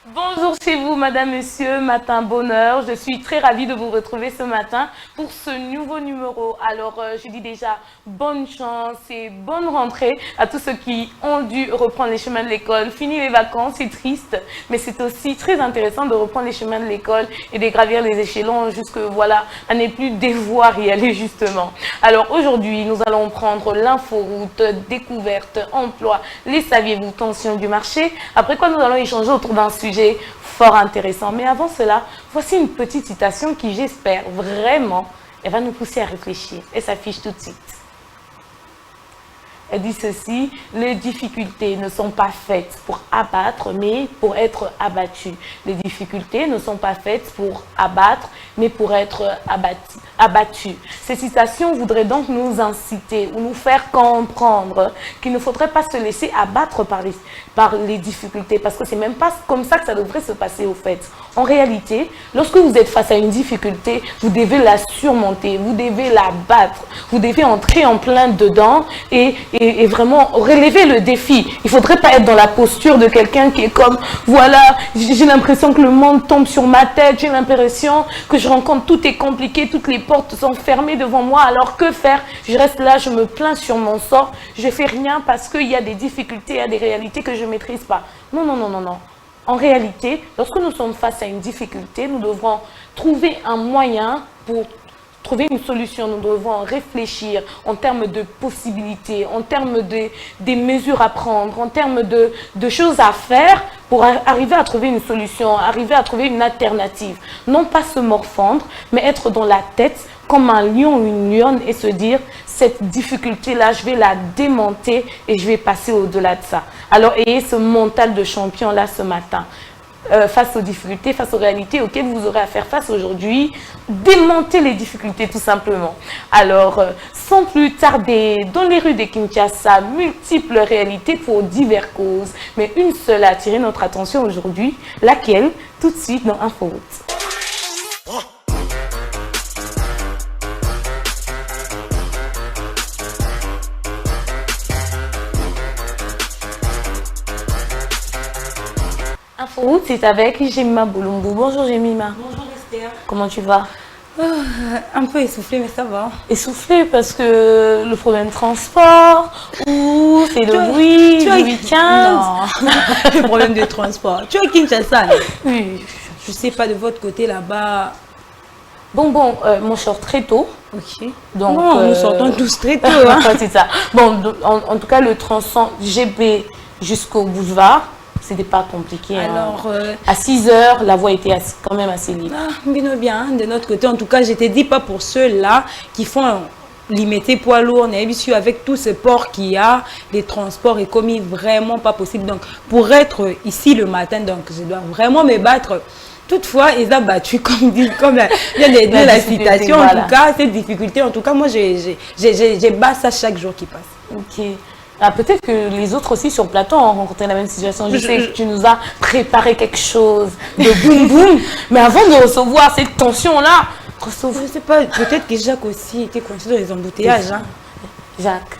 Bonjour chez vous, madame, monsieur, matin bonheur. Je suis très ravie de vous retrouver ce matin pour ce nouveau numéro. Alors, je dis déjà bonne chance et bonne rentrée à tous ceux qui ont dû reprendre les chemins de l'école. Fini les vacances, c'est triste, mais c'est aussi très intéressant de reprendre les chemins de l'école et de gravir les échelons jusque, voilà, à ne plus devoir y aller justement. Alors, aujourd'hui, nous allons prendre l'inforoute, découverte, emploi, les saviez-vous, tension du marché. Après quoi, nous allons échanger autour d'un sujet fort intéressant. Mais avant cela, voici une petite citation qui, j'espère, vraiment, elle va nous pousser à réfléchir. Elle s'affiche tout de suite. Elle dit ceci: les difficultés ne sont pas faites pour abattre, mais pour être abattues. Les difficultés ne sont pas faites pour abattre, mais pour être abattues. Ces citations voudraient donc nous inciter ou nous faire comprendre qu'il ne faudrait pas se laisser abattre par les difficultés, parce que c'est même pas comme ça que ça devrait se passer au fait. En réalité, lorsque vous êtes face à une difficulté, vous devez la surmonter, vous devez la battre, vous devez entrer en plein dedans et vraiment relever le défi. Il ne faudrait pas être dans la posture de quelqu'un qui est comme, voilà, j'ai l'impression que le monde tombe sur ma tête, j'ai l'impression que je rencontre, tout est compliqué, toutes les portes sont fermées devant moi, alors que faire? Je reste là, je me plains sur mon sort, je ne fais rien parce qu'il y a des difficultés, il y a des réalités que je ne maîtrise pas. Non, non, non, non, non. En réalité, lorsque nous sommes face à une difficulté, nous devrons trouver un moyen pour trouver une solution. Nous devons réfléchir en termes de possibilités, en termes des mesures à prendre, en termes de choses à faire pour arriver à trouver une solution, arriver à trouver une alternative. Non pas se morfondre, mais être dans la tête comme un lion ou une lionne et se dire, cette difficulté-là, je vais la démonter et je vais passer au-delà de ça. Alors, ayez ce mental de champion-là ce matin. Face aux difficultés, face aux réalités auxquelles vous aurez à faire face aujourd'hui, démonter les difficultés tout simplement. Alors, sans plus tarder, dans les rues de Kinshasa, multiples réalités pour diverses causes, mais une seule a attiré notre attention aujourd'hui, laquelle, tout de suite dans Inforoute. Inforoute, c'est avec Jemima Boulumbu. Bonjour Jemima. Bonjour Esther. Comment tu vas? Un peu essoufflée, mais ça va. Essoufflée parce que le problème de transport, ou c'est le bruit du week-end. Non, le problème de transport. Tu es à Kinshasa? Oui. Je sais pas de votre côté là-bas. Bon, moi je sors très tôt. Ok. Donc, nous sortons tous très tôt. Hein. C'est ça. Bon, en tout cas, le tronçon GB jusqu'au boulevard, c'était pas compliqué. Alors, à 6 h, la voie était quand même assez libre. Bien, de notre côté, en tout cas, je te dis pas pour ceux-là qui font limiter poids lourd, on est habitué avec tout ce port qu'il y a, les transports est commis vraiment pas possible. Donc, pour être ici le matin, donc je dois vraiment me battre. Toutefois, ils ont battu, comme il y a des la citation, voilà. En tout cas, cette difficulté, en tout cas, moi, j'ai bats ça chaque jour qui passe. Ok. Ah, peut-être que les autres aussi sur le plateau ont rencontré la même situation. Je sais que tu nous as préparé quelque chose de boum boum, mais avant de recevoir cette tension-là, je ne sais pas, peut-être que Jacques aussi était coincé dans les embouteillages. Hein. Jacques.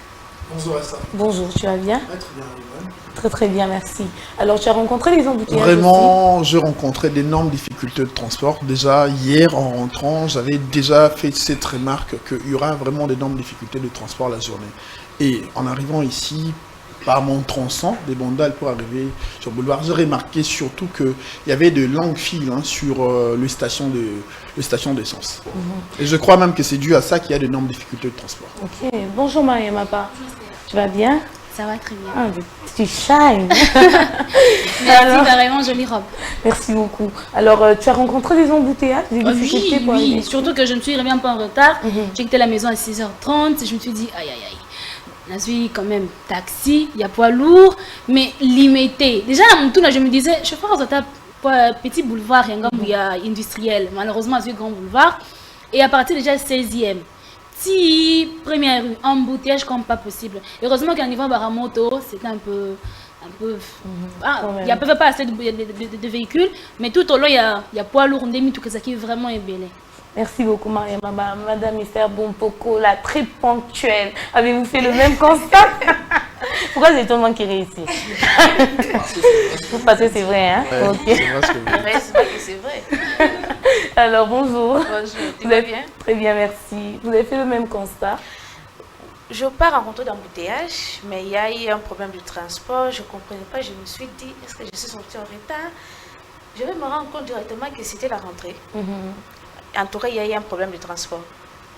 Bonjour à ça. Bonjour, tu vas bien? Très bien, Yvonne. Très très bien, merci. Alors, tu as rencontré les embouteillages? Vraiment, j'ai rencontré d'énormes difficultés de transport. Déjà, hier, en rentrant, j'avais déjà fait cette remarque qu'il y aura vraiment d'énormes difficultés de transport la journée. Et en arrivant ici, par mon tronçon des Bondales pour arriver sur le boulevard, j'ai remarqué surtout qu'il y avait de longues files sur le station d'essence. Et je crois même que c'est dû à ça qu'il y a d'énormes difficultés de transport. Ok, bonjour Marie-Mapa. Tu vas bien? Ça va très bien. Ah, tu shines. Merci, vraiment jolie robe. Merci beaucoup. Alors, tu as rencontré des embouteillages, des difficultés pour arriver? Oui, surtout que je ne suis revenue pas en retard. J'ai quitté la maison à 6h30 et je me suis dit, aïe, aïe, aïe. Je suis quand même taxi, il y a poids lourd, mais limité. Déjà, à mon tour, je me disais, je fais petit boulevard, il y a industriel. Malheureusement, c'est grand boulevard. Et à partir déjà 16e. si première rue, embouteillage comme pas possible. Heureusement qu'à niveau Baramoto, c'était un peu il n'y a peut-être pas assez de véhicules, mais tout au long, il y a poids lourd, tout ça qui est vraiment ébélé. Merci beaucoup, Mariam. Madame Esther Bompoko, la très ponctuelle. Avez-vous fait le même constat? Pourquoi c'est tout le monde qui réussit? Parce que c'est vrai, hein? Ouais, okay. C'est vrai que c'est vrai. Alors, bonjour. Bonjour, tu vas bien? Très bien, merci. Vous avez fait le même constat? Je n'ai pas rencontré d'embouteillage, mais il y a eu un problème de transport. Je ne comprenais pas. Je me suis dit, est-ce que je suis sortie en retard? Je vais me rendre compte directement que c'était la rentrée. En tout cas, il y a eu un problème de transport.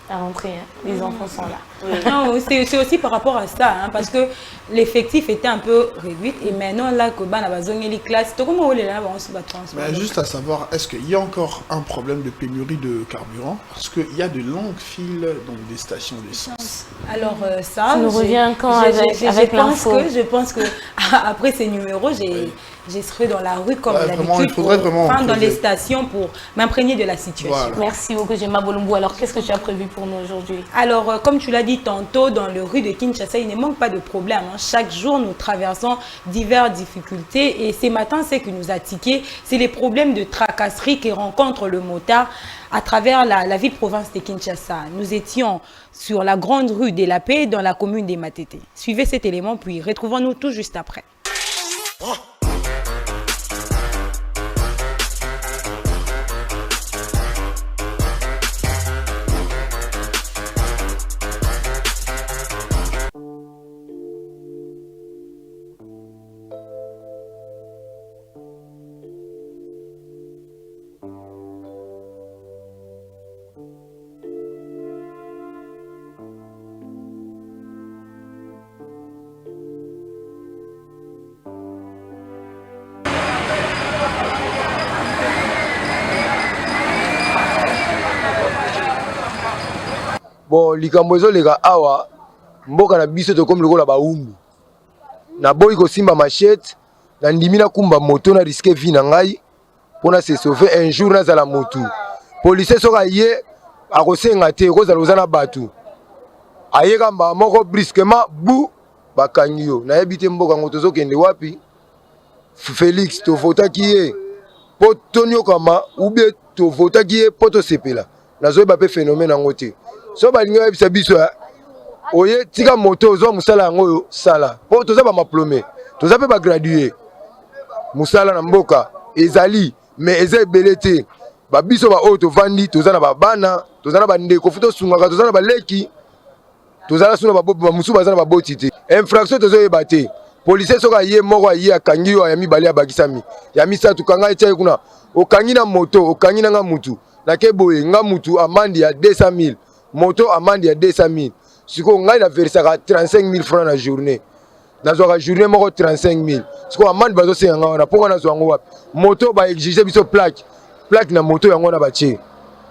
La rentrée, hein. Les enfants sont là. Oui. Non, c'est aussi par rapport à ça, hein, parce que l'effectif était un peu réduit et maintenant là, que a besoin de classe, comment on est là, on se bat transport. Mais juste à savoir, est-ce qu'il y a encore un problème de pénurie de carburant? Parce qu'il y a de longues files dans des stations d'essence. Alors ça, tu nous reviens quand avec l'info? Je pense que après ces numéros, je serai dans la rue comme d'habitude, il faudrait vraiment dans les stations pour m'imprégner de la situation. Voilà. Merci beaucoup, Gemma Bolumbu. Alors, qu'est-ce que tu as prévu pour nous aujourd'hui? Alors, comme tu l'as dit tantôt, dans le rue de Kinshasa, il ne manque pas de problème. Hein. Chaque jour, nous traversons diverses difficultés. Et ce matin, ce qui nous a tiqué, c'est les problèmes de tracasserie que rencontre le motard à travers la ville-province de Kinshasa. Nous étions sur la grande rue de la Paix dans la commune des Matete. Suivez cet élément, puis retrouvons-nous tout juste après. Bon, likambo ezoleka awa mboka na biso tokomi lokola baumbu na boyi kosimba machette na ndimi na kumba moto na risque vie na ngai pona se sauver un jour nazala motu police soka ye akosenga te kozala ozana batu ayeka mba moko brusquement bu bakangi yo nayebi te mboka ngo tozokende wapi Félix tovotaki ye po toniokama ubie tovotaki ye po tosepela nazoyeba pe phénomène yango te so balingi bayebisa biso oye tika moto ozwa mosala yango oyo sala po toza bamaplome toza mpe bagradué mosala na mboka ezali mais eza ebele te babiso baoyo tovandi toza na babana toza na bandeko fu tosungaka toza na baleki toza na suna bamosusu baza na baboti te infraction tozoyeba te policier soki aye moko aye akangi yo ya mibale abakisami ya misatu kanga etia ye kuna okangi na moto okangi na nga mutu nake boye nga mutu amandi ya 200 000 moto amandi ya 200 000 siko ngai na versaka 35 000 francs na journée nazwaka journée moko 35 000 siko amandi bazosenga nga wana mpo nga nazwa yango wapi moto baexige biso plaque na moto yango wana batie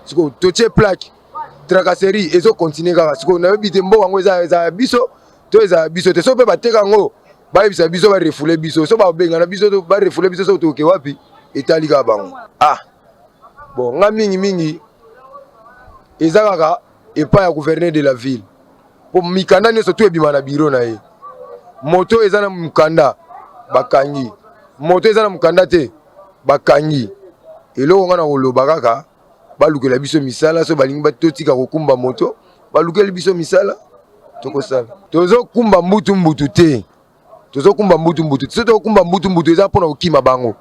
siko totie plaque tracasserie ezokontinue kaka siko nayebi te mboka yango eza biso to eza biso te so mpe bateka yango bayebisa biso barefule biso so babenga na biso barefule biso so toke wapi etali kaka bango bon nga mingi eza kaka epai ya gouverneur de la ville po mikanda nyonso to ebima na biro na ye moto eza na mukanda bakangi moto eza na mukanda te bakangi eloko nga na koloba kaka balukela biso misala so balingi totika kokumba moto balukeli biso misala tokosala tozokumba mbutu te tozokumba mbutu so tokumba mbutu eza mpona kokima bango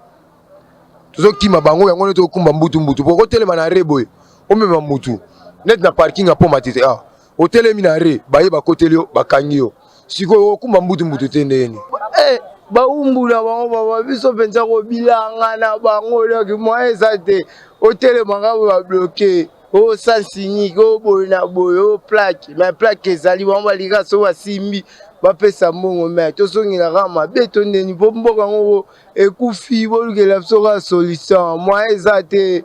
tozokima bango yango nde tokumba mbutu po kotelema na re boye omema mutu net na parking apo matete otelemi na re baye bakoteli yo bakangi yo sikoyo okumba mbutu te ndeni baumbula bango baba biso mpenza kobilanga na bango loki mwa eza te otelemanga bo babloke osansinyike oboye na boye oplaque ma plaque ezali bango balika so basimbi bapesa mbongo me tosongelaka mabe tondeni mpo mboka yango ekufi bolukela biso ka solution mwa eza te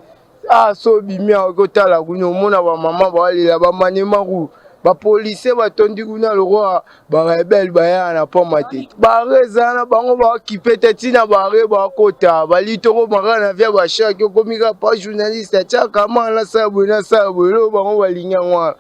so bimi akotala kuna omona bamama bawalela bamanemaku bapolisier batondi kuna lokola barebele bayaka na poma te bare eza na bango bakipe te ntina bare bakota balitoko maka na via bashaki okomika pa journaliste atiaka maka nasala boye lo bango balingi yango wana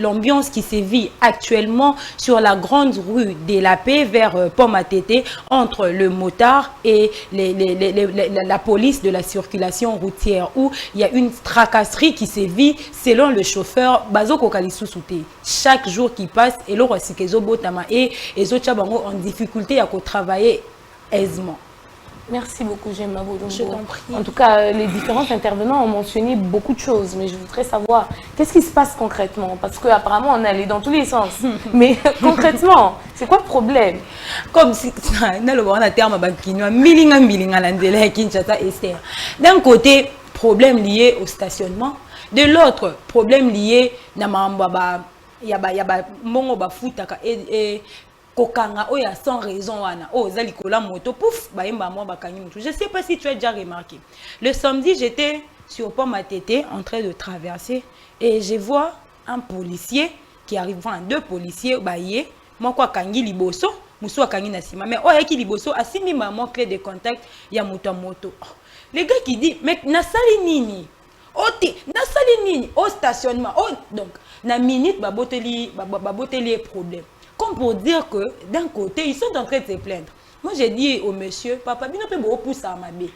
l'ambiance qui sévit actuellement sur la grande rue de la Paix vers Pont-Matete entre le motard et la police de la circulation routière, où il y a une tracasserie qui sévit selon le chauffeur Bazo Kokalisousoute. Chaque jour qui passe, et le Rosikezo Botama et Ezochabango en difficulté à travailler aisément. Merci beaucoup, Gemma Bolumbo. Je t'en prie. En tout cas, les différents intervenants ont mentionné beaucoup de choses, mais je voudrais savoir qu'est-ce qui se passe concrètement, parce qu'apparemment on est allé dans tous les sens. Mais concrètement, c'est quoi le problème? Comme si on a terme d'un côté, problème lié au stationnement, de l'autre, problème lié et kokanga oya sans raison wana zali kola moto pouf baimba mo bakangi moto. Je sais pas si tu as déjà remarqué. Le samedi, j'étais sur Pont-Matete en train de traverser et je vois un policier qui arrive, enfin deux policiers baye moi quoi kangi liboso muso kangi na sima mais yaki liboso asimi maman clé de contact ya moto moto. Le gars qui dit mec na sali nini nasali nini au stationnement donc na minute baboteli problème. Comme pour dire que d'un côté, ils sont en train de se plaindre. Moi, j'ai dit au monsieur, papa, bien peut beaucoup ça ma bé.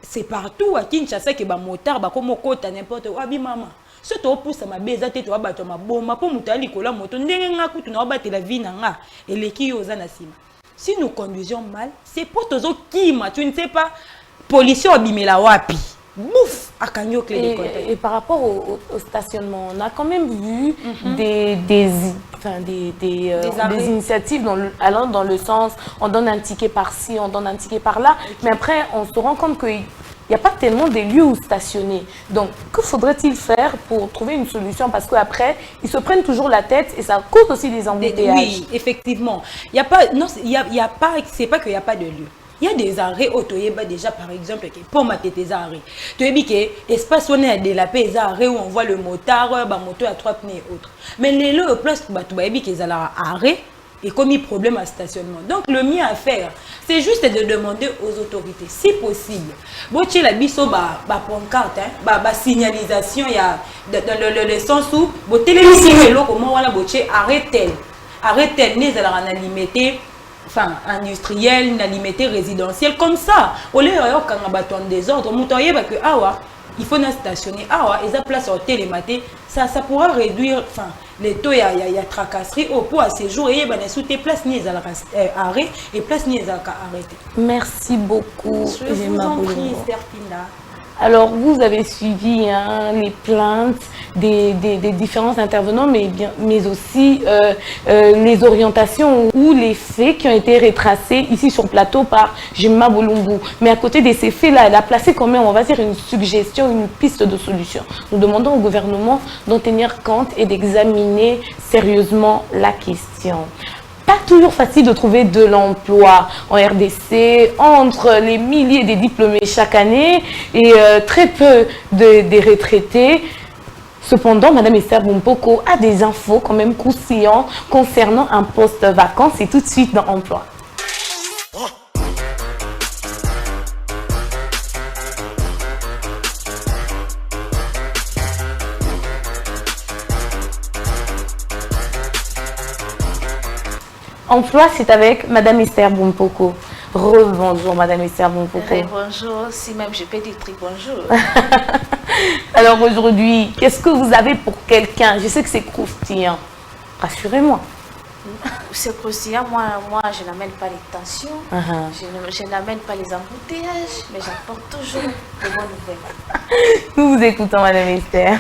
C'est partout à Kinshasa que ba motard, ba comme kota n'importe où, abi maman. Ce to pousse ma bé, ça te to ba to ma bomba pour mutali kola moto ndenge nga kutu na ba te la vie na nga et les qui osa na sima. Si nous conduisons mal, c'est pour tozo kima, tu ne sais pas policier abimela wapi. Bouf, à Kanyo clé de contact. Et par rapport au stationnement, on a quand même vu des initiatives allant dans le sens, on donne un ticket par-ci, on donne un ticket par-là, mais après on se rend compte qu'il n'y a pas tellement de lieux où stationner. Donc, que faudrait-il faire pour trouver une solution? Parce qu'après, ils se prennent toujours la tête et ça cause aussi des embouteillages. Oui, effectivement. Il y a pas, non, il y a pas, c'est pas qu'il n'y a pas de lieu. Il y a des arrêts autoyeba déjà par exemple pour mater tes arrêts. Tu as dit que espace on est de la paix arrêts où on voit le motard, ba moto à 3 pneus et autres. Mais les lots place ba tu as dit qu'ils allaient arrêt et commis problème à stationnement. Donc le mieux à faire, c'est juste de demander aux autorités si possible. Bon tu la biso ba pancarte ba signalisation il y a dans le sens où bo télévision lo comment wala bo arrête ni za la limiter enfin industriel, na limité résidentiel comme ça. Au lieu quand on a en désordre, que il faut stationner et ça place au télématé, ça pourra réduire enfin les taux il y a tracasserie au point à ces jours et ben sous tes places ni arrêt et place ni arrêté. Merci beaucoup. Je vous en prie, Serpina. Alors, vous avez suivi les plaintes des différents intervenants, mais aussi les orientations ou les faits qui ont été retracés ici sur le plateau par Gemma Bolumbu. Mais à côté de ces faits-là, elle a placé quand même, on va dire, une suggestion, une piste de solution. Nous demandons au gouvernement d'en tenir compte et d'examiner sérieusement la question. Pas toujours facile de trouver de l'emploi en RDC entre les milliers de diplômés chaque année et très peu de retraités. Cependant, Madame Esther Bumpoko a des infos quand même croustillantes concernant un poste vacant. C'est tout de suite dans Emploi. Emploi, c'est avec Madame Esther Bumpoko. Rebonjour Madame Esther Bumpoko. Bonjour, si même je peux dire très bonjour. Alors aujourd'hui, qu'est-ce que vous avez pour quelqu'un? Je sais que c'est croustillant. Rassurez-moi. C'est croustillant, moi je n'amène pas les tensions, je n'amène pas les embouteillages, mais j'apporte toujours de bonnes nouvelles. Nous vous écoutons Madame Esther.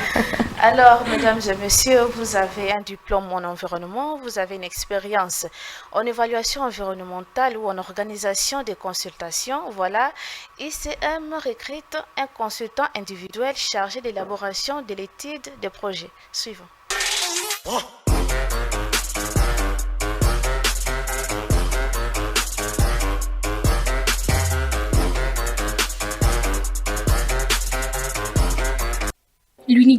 Alors, mesdames et messieurs, vous avez un diplôme en environnement, vous avez une expérience en évaluation environnementale ou en organisation des consultations. Voilà, ICM recrute un consultant individuel chargé de l'élaboration de l'étude des projets. Suivant.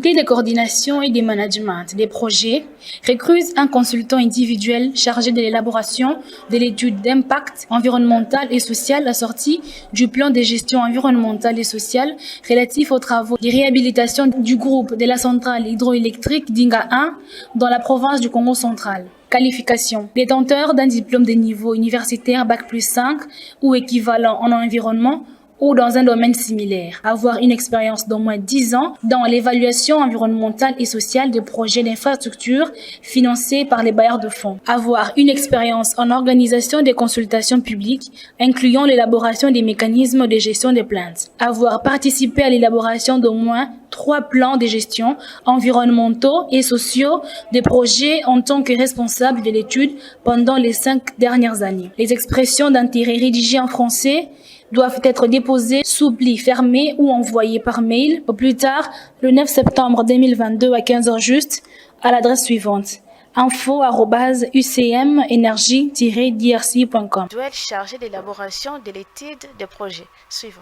L'unité de coordination et de management des projets recrute un consultant individuel chargé de l'élaboration de l'étude d'impact environnemental et social assortie du plan de gestion environnementale et sociale relatif aux travaux de réhabilitation du groupe de la centrale hydroélectrique d'Inga 1 dans la province du Congo central. Qualification. Détenteur d'un diplôme de niveau universitaire Bac+5 ou équivalent en environnement ou dans un domaine similaire. Avoir une expérience d'au moins 10 ans dans l'évaluation environnementale et sociale de projets d'infrastructure financés par les bailleurs de fonds. Avoir une expérience en organisation des consultations publiques, incluant l'élaboration des mécanismes de gestion des plaintes. Avoir participé à l'élaboration d'au moins 3 plans de gestion environnementaux et sociaux des projets en tant que responsable de l'étude pendant les 5 dernières années. Les expressions d'intérêt rédigées en français doivent être déposées sous pli fermé ou envoyées par mail au plus tard le 9 septembre 2022 à 15h juste à l'adresse suivante: info@ucmenergie-drc.com. Doit être chargé d'élaboration de l'étude de projet. Suivant.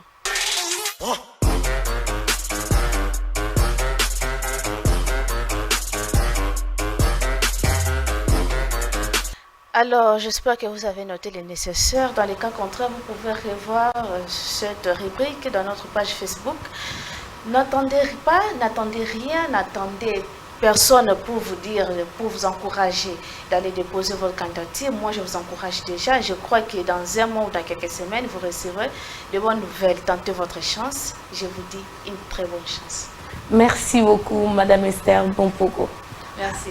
Alors, j'espère que vous avez noté les nécessaires. Dans les cas contraires, vous pouvez revoir cette rubrique dans notre page Facebook. N'attendez pas, n'attendez rien, n'attendez personne pour vous dire, pour vous encourager d'aller déposer votre candidature. Moi, je vous encourage déjà. Je crois que dans un mois ou dans quelques semaines, vous recevrez de bonnes nouvelles. Tentez votre chance. Je vous dis une très bonne chance. Merci beaucoup, Madame Esther Bompoko. Merci.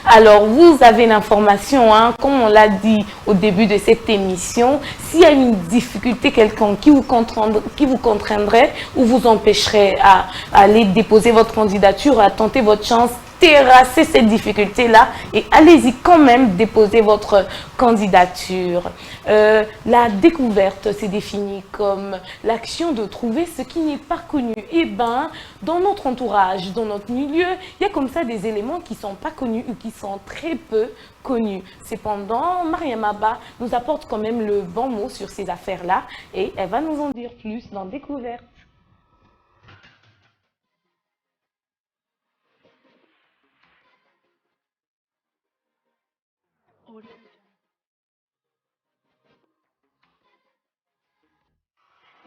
Alors, vous avez l'information, hein, comme on l'a dit au début de cette émission, s'il y a une difficulté quelconque qui vous contraindrait ou vous empêcherait à aller déposer votre candidature, à tenter votre chance, terrasser cette difficulté-là et allez-y quand même déposer votre candidature. La découverte s'est définie comme l'action de trouver ce qui n'est pas connu. Et ben, dans notre entourage, dans notre milieu, il y a comme ça des éléments qui ne sont pas connus ou qui sont très peu connus. Cependant, Mariam Abba nous apporte quand même le bon mot sur ces affaires-là et elle va nous en dire plus dans Découverte.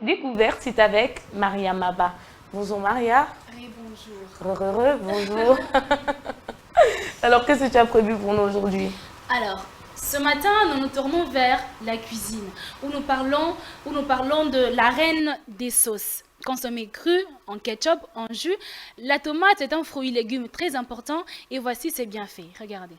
Découverte, c'est avec Maria Maba. Bonjour Maria. Oui, bonjour. Bonjour. Alors, qu'est-ce que tu as prévu pour nous aujourd'hui? Alors, ce matin, nous nous tournons vers la cuisine, où nous parlons de la reine des sauces. Consommée crue, en ketchup, en jus, la tomate est un fruit légume très important et voici ses bienfaits. Regardez.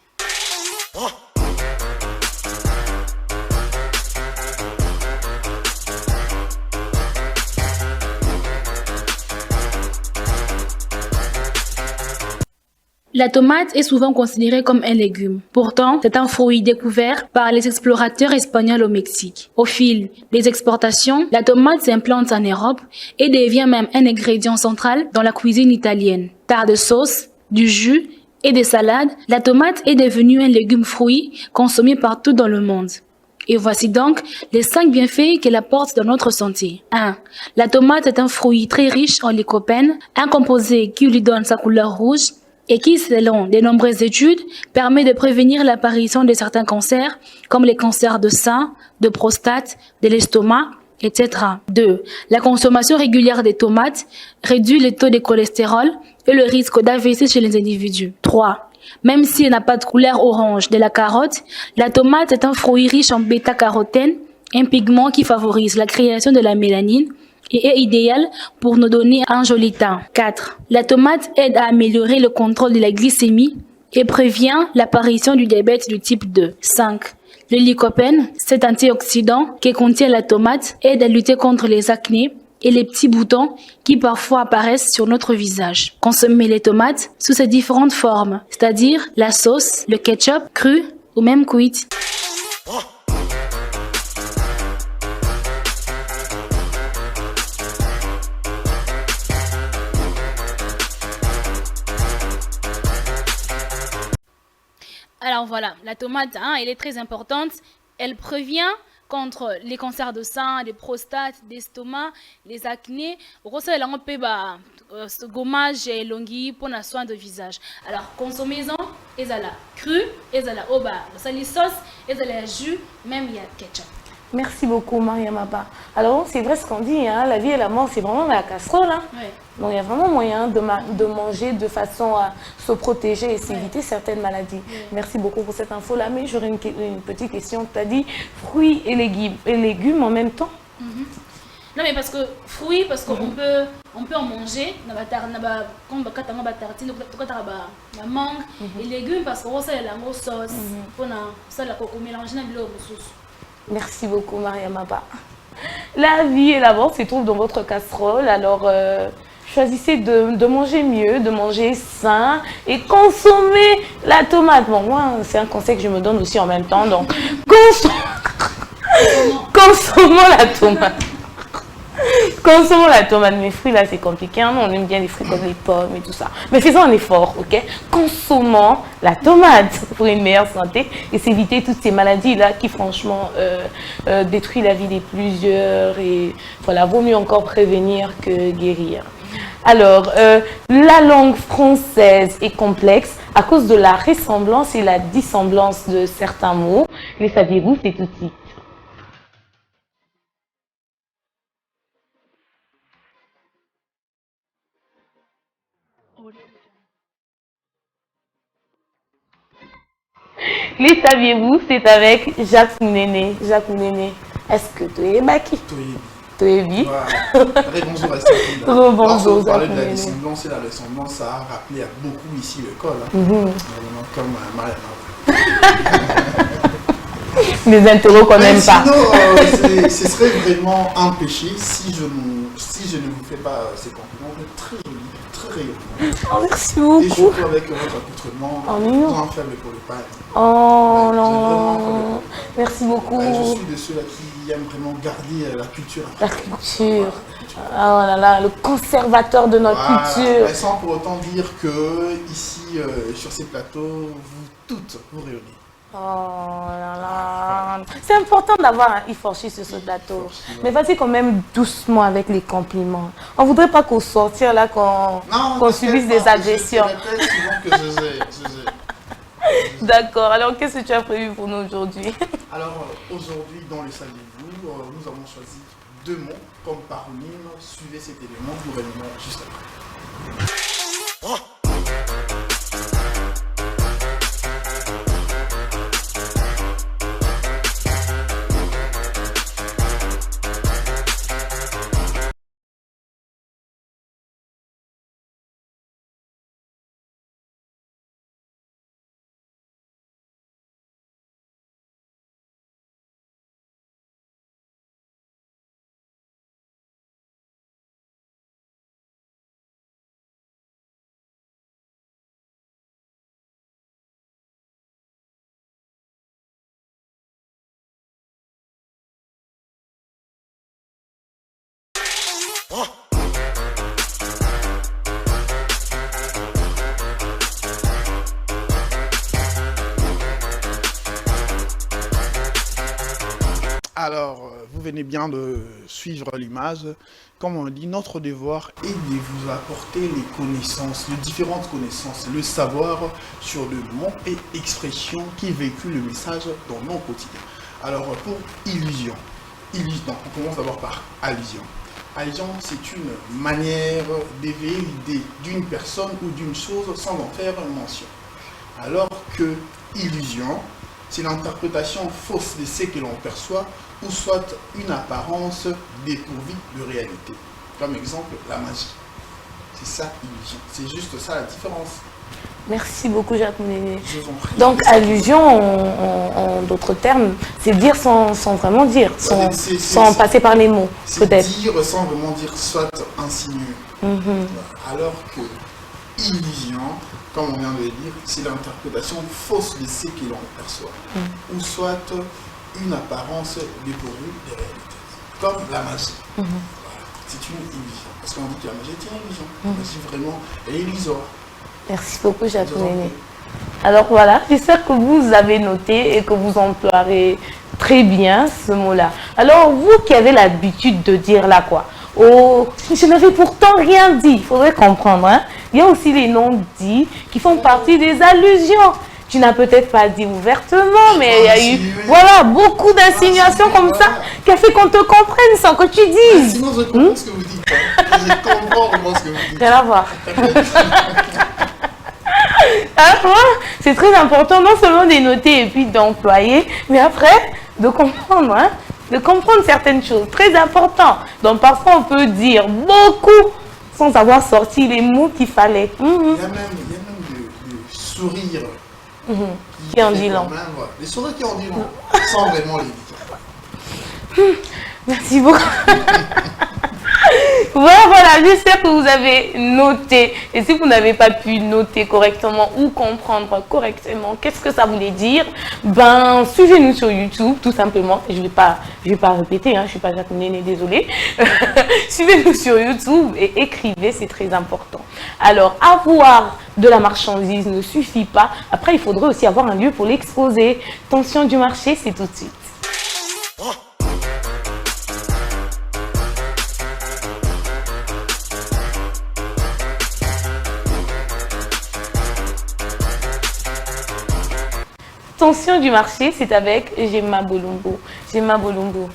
La tomate est souvent considérée comme un légume. Pourtant, c'est un fruit découvert par les explorateurs espagnols au Mexique. Au fil des exportations, la tomate s'implante en Europe et devient même un ingrédient central dans la cuisine italienne. Tare de sauce, du jus et des salades, la tomate est devenue un légume-fruit consommé partout dans le monde. Et voici donc les 5 bienfaits qu'elle apporte dans notre santé. 1. La tomate est un fruit très riche en lycopène, un composé qui lui donne sa couleur rouge et qui, selon de nombreuses études, permet de prévenir l'apparition de certains cancers, comme les cancers de sein, de prostate, de l'estomac, etc. 2. La consommation régulière des tomates réduit le taux de cholestérol et le risque d'AVC chez les individus. 3. Même si elle n'a pas de couleur orange de la carotte, la tomate est un fruit riche en bêta-carotène, un pigment qui favorise la création de la mélanine et est idéal pour nous donner un joli teint. 4. La tomate aide à améliorer le contrôle de la glycémie et prévient l'apparition du diabète du type 2. 5. Le lycopène, cet antioxydant que contient la tomate, aide à lutter contre les acnés et les petits boutons qui parfois apparaissent sur notre visage. Consommez les tomates sous ces différentes formes, c'est-à-dire la sauce, le ketchup, cru ou même cuite. Alors voilà, la tomate, elle est très importante. Elle provient contre les cancers de sein, des prostates, d'estomac, les acnés. Ça, il y a ce gommage et longuille pour les soins de visage. Alors, consommez-en. Ils ont la crue, ils ont la oba, la sauce, ils ont la jus, même il y a ketchup. Merci beaucoup, Mariam Abba. Alors, c'est vrai ce qu'on dit, hein, la vie et la mort, c'est vraiment la casserole. Hein. Oui. Donc, il y a vraiment moyen de manger de façon à se protéger et s'éviter certaines maladies. Oui. Merci beaucoup pour cette info-là. Mais j'aurais une petite question. Tu as dit fruits et légumes en même temps? Non, mais parce que fruits, parce qu'on peut en manger, comme tartine, la mangue, et légumes, parce qu'on ça, il y a la sauce, ça, la coco mélange, Merci beaucoup, Mariam Abba. La vie et la mort se trouvent dans votre casserole. Alors, choisissez de manger mieux, de manger sain et consommer la tomate. Bon, moi, c'est un conseil que je me donne aussi en même temps. Donc, consommons la tomate. Consommons la tomate. Mes fruits, là, c'est compliqué. Hein? On aime bien les fruits comme les pommes et tout ça. Mais faisons un effort, ok? Consommons la tomate pour une meilleure santé et s'éviter toutes ces maladies-là qui, franchement, détruisent la vie des plusieurs. Et voilà, vaut mieux encore prévenir que guérir. Alors, la langue française est complexe à cause de la ressemblance et la dissemblance de certains mots. Les saviez-vous? C'est tout de suite. Les saviez-vous? C'est avec Jacques Mounéné. Jacques Mounéné, est-ce que tu es baki? Tu es bi. Bonjour à Stéphane. Rebonjour. On parlait de la descendance et la ressemblance, ça a rappelé à beaucoup ici l'école. Hein. Comme Mariam. Des interros qu'on n'aime pas. Sinon, ce serait vraiment un péché si je ne vous fais pas ces compliments. Très jolis, très rayonnants. Oh, merci beaucoup. Et surtout avec votre accoutrement, grand faible pour le pain. Oh non, merci beaucoup. Je suis de ceux-là qui aiment vraiment garder la culture. La culture. Oh là là, le conservateur de notre culture. Mais sans pour autant dire que ici, sur ces plateaux, vous toutes, vous réunissez. Oh là là. C'est important d'avoir un Iforchi sur ce plateau. Mais vas-y quand même doucement avec les compliments. On ne voudrait pas qu'au sortir là, qu'on subisse des agressions. D'accord. Alors, qu'est-ce que tu as prévu pour nous aujourd'hui? Alors, aujourd'hui, dans le saviez-vous, nous avons choisi 2 mots comme paronyme. Suivez cet élément, nous revenons juste après. Alors, vous venez bien de suivre l'image. Comme on dit, notre devoir est de vous apporter les connaissances, les différentes connaissances, le savoir sur le mot et expression qui véhicule le message dans nos quotidiens. Alors, pour illusion, on commence d'abord par allusion. Allusion, c'est une manière d'éveiller l'idée d'une personne ou d'une chose sans en faire mention. Alors que illusion, c'est l'interprétation fausse de ce que l'on perçoit ou soit une apparence dépourvue de réalité. Comme exemple, la magie. C'est ça, illusion. C'est juste ça la différence. Merci beaucoup, Jacques Mounéné. Donc, allusion, en d'autres termes, c'est dire sans vraiment dire, sans passer par les mots, peut-être. C'est dire sans vraiment dire, soit insinuer. Alors que illusion, comme on vient de le dire, c'est l'interprétation fausse de ce que l'on perçoit. Ou soit une apparence dépourvue de réalité. Comme la magie. Voilà. C'est une illusion. Parce qu'on dit que la magie est une illusion. La magie vraiment est illusoire. Merci beaucoup, Jacques Mounéné. Alors voilà, j'espère que vous avez noté et que vous emploierez très bien ce mot-là. Alors vous qui avez l'habitude de dire là quoi, oh, je n'avais pourtant rien dit, il faudrait comprendre. Hein? Il y a aussi les non-dits qui font partie des allusions. Tu n'as peut-être pas dit ouvertement, mais il y a eu voilà, beaucoup d'insinuations comme ça qui a fait qu'on te comprenne sans que tu dises. Sinon, je comprends ce que vous dites. Je comprends vraiment ce que vous dites. Rien à voir. C'est très important non seulement de noter et puis d'employer, mais après de comprendre, hein, de comprendre certaines choses. Très important. Donc parfois on peut dire beaucoup sans avoir sorti les mots qu'il fallait. Il y a même le sourire qui en dit long. Les sourires qui en dit long, sans vraiment les dire. Merci beaucoup. Voilà, j'espère que vous avez noté. Et si vous n'avez pas pu noter correctement ou comprendre correctement qu'est-ce que ça voulait dire, ben suivez-nous sur YouTube, tout simplement. Je vais pas répéter, hein, je suis pas Jacqueline, désolée. Suivez-nous sur YouTube et écrivez, c'est très important. Alors, avoir de la marchandise ne suffit pas. Après, il faudrait aussi avoir un lieu pour l'exposer. Tension du marché, c'est tout de suite. Tension du marché, c'est avec Gemma Bolumbo. Gemma Bolumbo,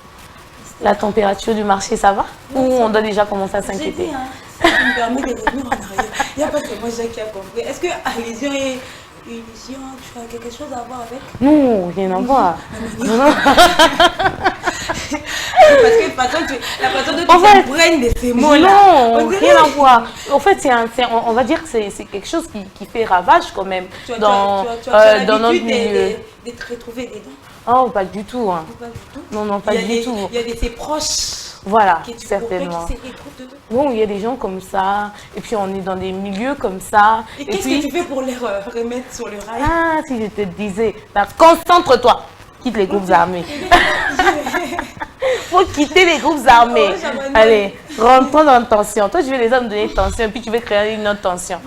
la température du marché, ça va? Ou on doit déjà commencer à s'inquiéter? Ça me permet de revenir en arrière. Il n'y a pas que moi qui a compris. Est-ce que Allusion est illusion, tu as quelque chose à voir avec? Non, rien à voir. Parce que la façon dont tu t'imprègnes de ces mots-là. Non, rien à voir. En fait, on va dire que c'est quelque chose qui fait ravage quand même dans notre milieu. D'être retrouvé dedans? Oh, pas du tout. Hein. Pas du tout. Non, pas du tout. Il y a de ses proches. Voilà, qui certainement. Qui se retrouvent dedans. Bon, il y a des gens comme ça, et puis on est dans des milieux comme ça. Et qu'est-ce que tu fais pour les remettre sur le rail? Ah, si je te disais, bah, concentre-toi, quitte les groupes armés. Faut quitter les groupes armés. Allez, rentrons dans la tension. Toi, je vais les hommes donner tension, puis tu veux créer une autre tension.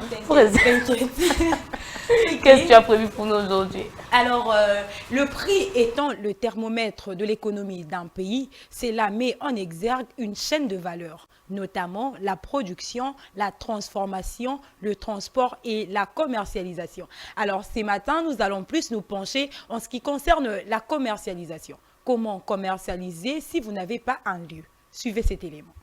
Qu'est-ce que tu as prévu pour nous aujourd'hui? Alors, le prix étant le thermomètre de l'économie d'un pays, cela met en exergue une chaîne de valeur, notamment la production, la transformation, le transport et la commercialisation. Alors, ce matin, nous allons plus nous pencher en ce qui concerne la commercialisation. Comment commercialiser si vous n'avez pas un lieu? Suivez cet élément.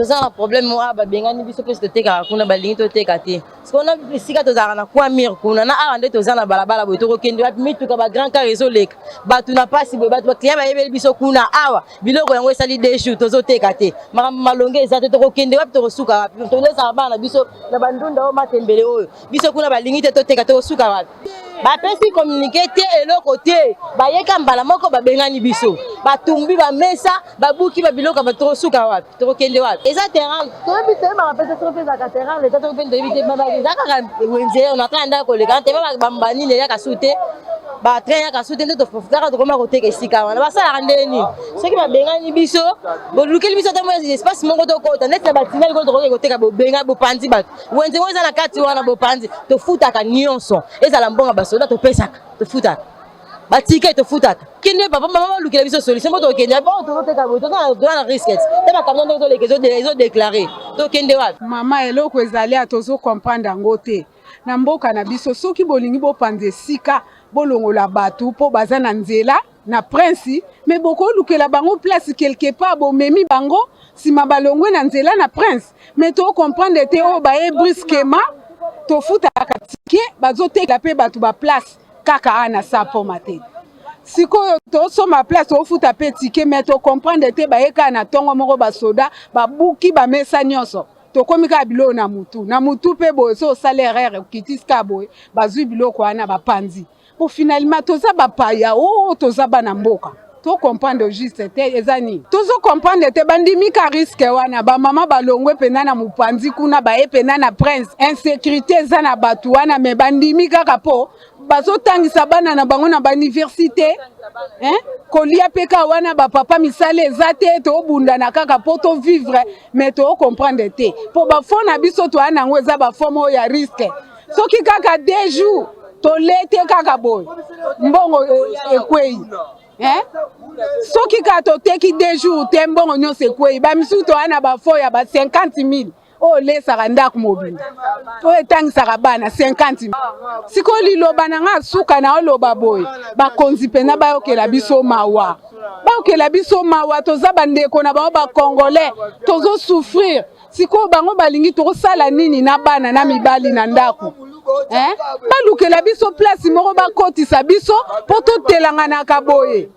toza na problème oyo babengani biso mpe totekaka kuna balingi toteka te sikona esika tozalaka na kwa mire kuna na awa nde toza na balabala boye tokokende wapi mituka bagrand car ezoleka bato na pasi boye bato bakliya bayebeli biso kuna awa biloko yango esali 2 jours tozoteka te makambo malonge eza te tokokende wapi tokosuka wapi tolesaka bana na biso na bandunda oyo matembele oyo biso kuna balingi te toteka tokosuka wapi bapesi communiqué te eloko te bayeka mbala moko babengani biso batumbi bamesa babuki babiloko tokosuka wapi tokokende wapi eza terrain toyebi te bakapesa soko mpe ezaka terrain leta tokope toyebi te eza kaka wenze on atanda nda koleka te bambanini eyaka su te batrain yaka su te nde tofutaka tokoma koteka esika wana basalaka ndenge nini soki babengani biso bolukeli biso te mo espace moko tokota neti na batima likolo tokoki koteka bobenga bopanzi bato wenze ngo eza na kati wana bopanzi tofutaka nyonso ezala mbonga basoda topesaka tofutaka batike tofutaka kende papa mama balukela biso solution mpo tokende po tozoteka boye toza na risque te bakamion ndenge toleka ezodeklare tokende wapi mama eloko ezali tozokomprendre yango te na mboka na biso soki bolingi bopanza esika bolongola bato mpo baza na nzela na prince me bokolukela bango place quelque part bomemi bango nsima balongwe na nzela na prince me tokomprendre te oyo baye brusquement tofutaka tike bazotekela mpe bato baplace kaka ana sa poma te sikoyo tosomba place tofuta mpe tike me tocomprendre te bayeka na ntongo moko basoda babuki bamesa nyonso tokomi kaka biloko na mutu mpe boye so osala erreur okiti sika boye bazwi biloko wana bapanzi po finalement toza bapaya o toza bana mboka to comprendre juste te eza nini tozo comprendre te bandimi ka risque wana bamama balongwe pena na mopanzi kuna baye pena na prince insécurité eza na bato wana me bandimi kaka po bazotangisa bana na bango na bauniversité kolia mpe ka wana bapapa misala eza te tobundana kaka po tovivre me tocomprendre te po bafo na biso toya nango eza bafo moko ya risque soki kaka 2 jours tolete kaka boye mbongo ekwei soki ka toteki 2 jours te mbongo nyonso ekwei bamisusu toya na bafo ya ba 50 000 oyo olesaka ndako mobimba oyo etangisaka bana 50 000 sikoyo liloba na nga suka na oloba boye bakonzi mpena bayokela biso mawa toza bandeko na bango bacongolais tozosouffrir sikoyo bango balingi tokosala nini na bana na mibali na ndako balukela biso place moko bakotisa biso mpo totelanganaka boye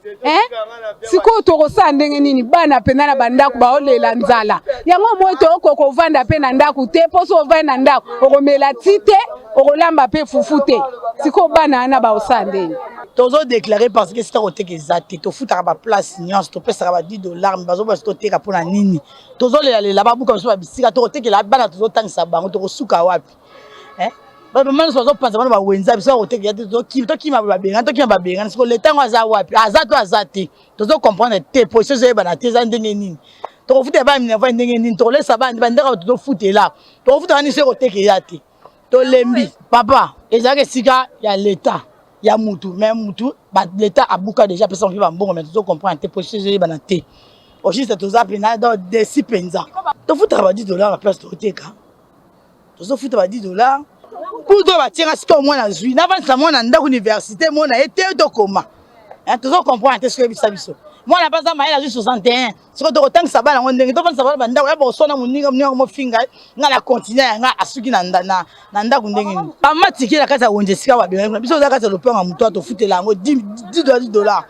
sikoyo tokosala ndenge nini bana mpena na bandako baolela nzala yango moi tokoka ovanda mpe na ndako te mpo so ovandi na ndako okomela ti te okolamba mpe fufu te sikoyo bana wana baosala ndenge tozodéclare parce que sita koteka eza te tofutaka baplace nyonso topesaka ba $10 me bazobasi toteka mpona nini tozolelalela babuka biso babisika tokotekela bana tozotangisa bango tokosuka wapi bamama nyonso bazopanza bana bawenza biso bakotekela te tokima babengani siko letango aza wapi aza te tozocomprendre te position ezoyebana te eza ndenge nini tokofutela bana minerva ndenge nini tokolesa bana bandeka bato tofutela tokofutela nini so ekotekela te tolembi papa ezalaka esika ya leta ya mutu mais mutu l'État a beaucoup déjà personne qui va bon mais tu comprends tes positions les banate au juste toza pena dans des 6 penza to futa ba $10 la place to teka to futa ba $10 pour do ba tienga siko moi na zui na vanta moi na ndako université moi na été to koma tu comprends te ce que biso moi na pas maïla juste 61 siko to tang sabana ndenge to vanta sabana ndako ya bosona muninga mo finga nga la continuer nga asuki na ndako ndenge ni mama tikela kata wonje sika ba benga biso za kata lopenga muto to futela ngo $10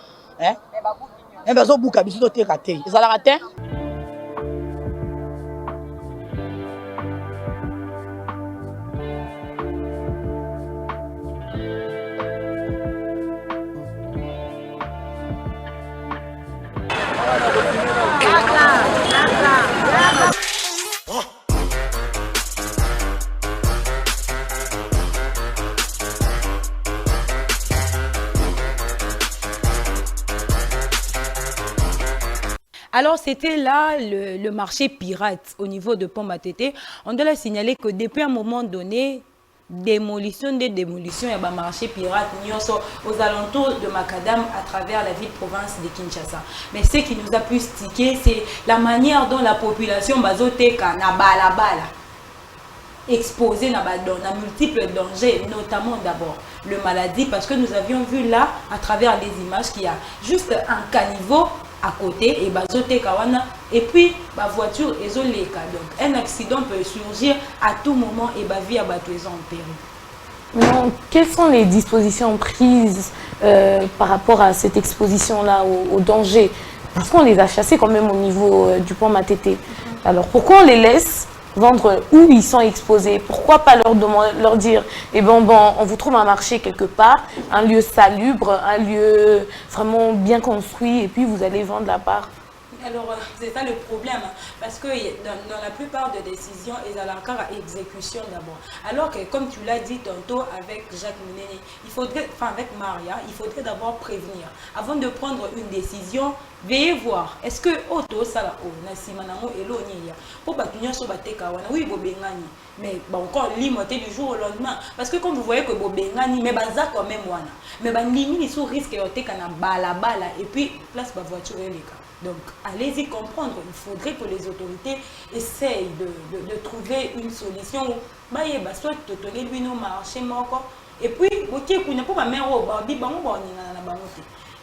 bazo buka biso to teka te ezala te. Alors, c'était là le marché pirate au niveau de Pont-Matete. On doit signaler que depuis un moment donné, démolition, il y a un marché pirate aux alentours de Macadam à travers la ville-province de Kinshasa. Mais ce qui nous a pu sticker, c'est la manière dont la population bazoteka na balabala exposée na multiples dangers, notamment d'abord le maladie, parce que nous avions vu là, à travers les images, qu'il y a juste un caniveau à côté et bazote kawana et puis ma voiture ezoleka. Donc un accident peut surgir à tout moment et ba vie à batouez en péril. Non, quelles sont les dispositions prises par rapport à cette exposition-là au danger? Parce qu'on les a chassés quand même au niveau du pont Matete. Alors pourquoi on les laisse vendre où ils sont exposés? Pourquoi pas leur dire, eh bon, on vous trouve un marché quelque part, un lieu salubre, un lieu vraiment bien construit, et puis vous allez vendre là-bas? Alors, c'est ça le problème, parce que dans la plupart des décisions, ils ont encore à exécution d'abord. Alors que, comme tu l'as dit tantôt avec Jacques Minene, avec Maria, il faudrait d'abord prévenir. Avant de prendre une décision, veuillez voir, est-ce que Auto Salao, Nasimanamo et Lonia, pour Batunyan Sobatekawana, oui, Bobengani, mais encore limité du jour au lendemain. Parce que comme vous voyez que Bobengani, mais Baza quand même, mais Banimi, ils sont risqués de faire bala, et puis place ma voiture et les cas. Donc, allez-y comprendre. Il faudrait que les autorités essayent de trouver une solution. Soit et puis,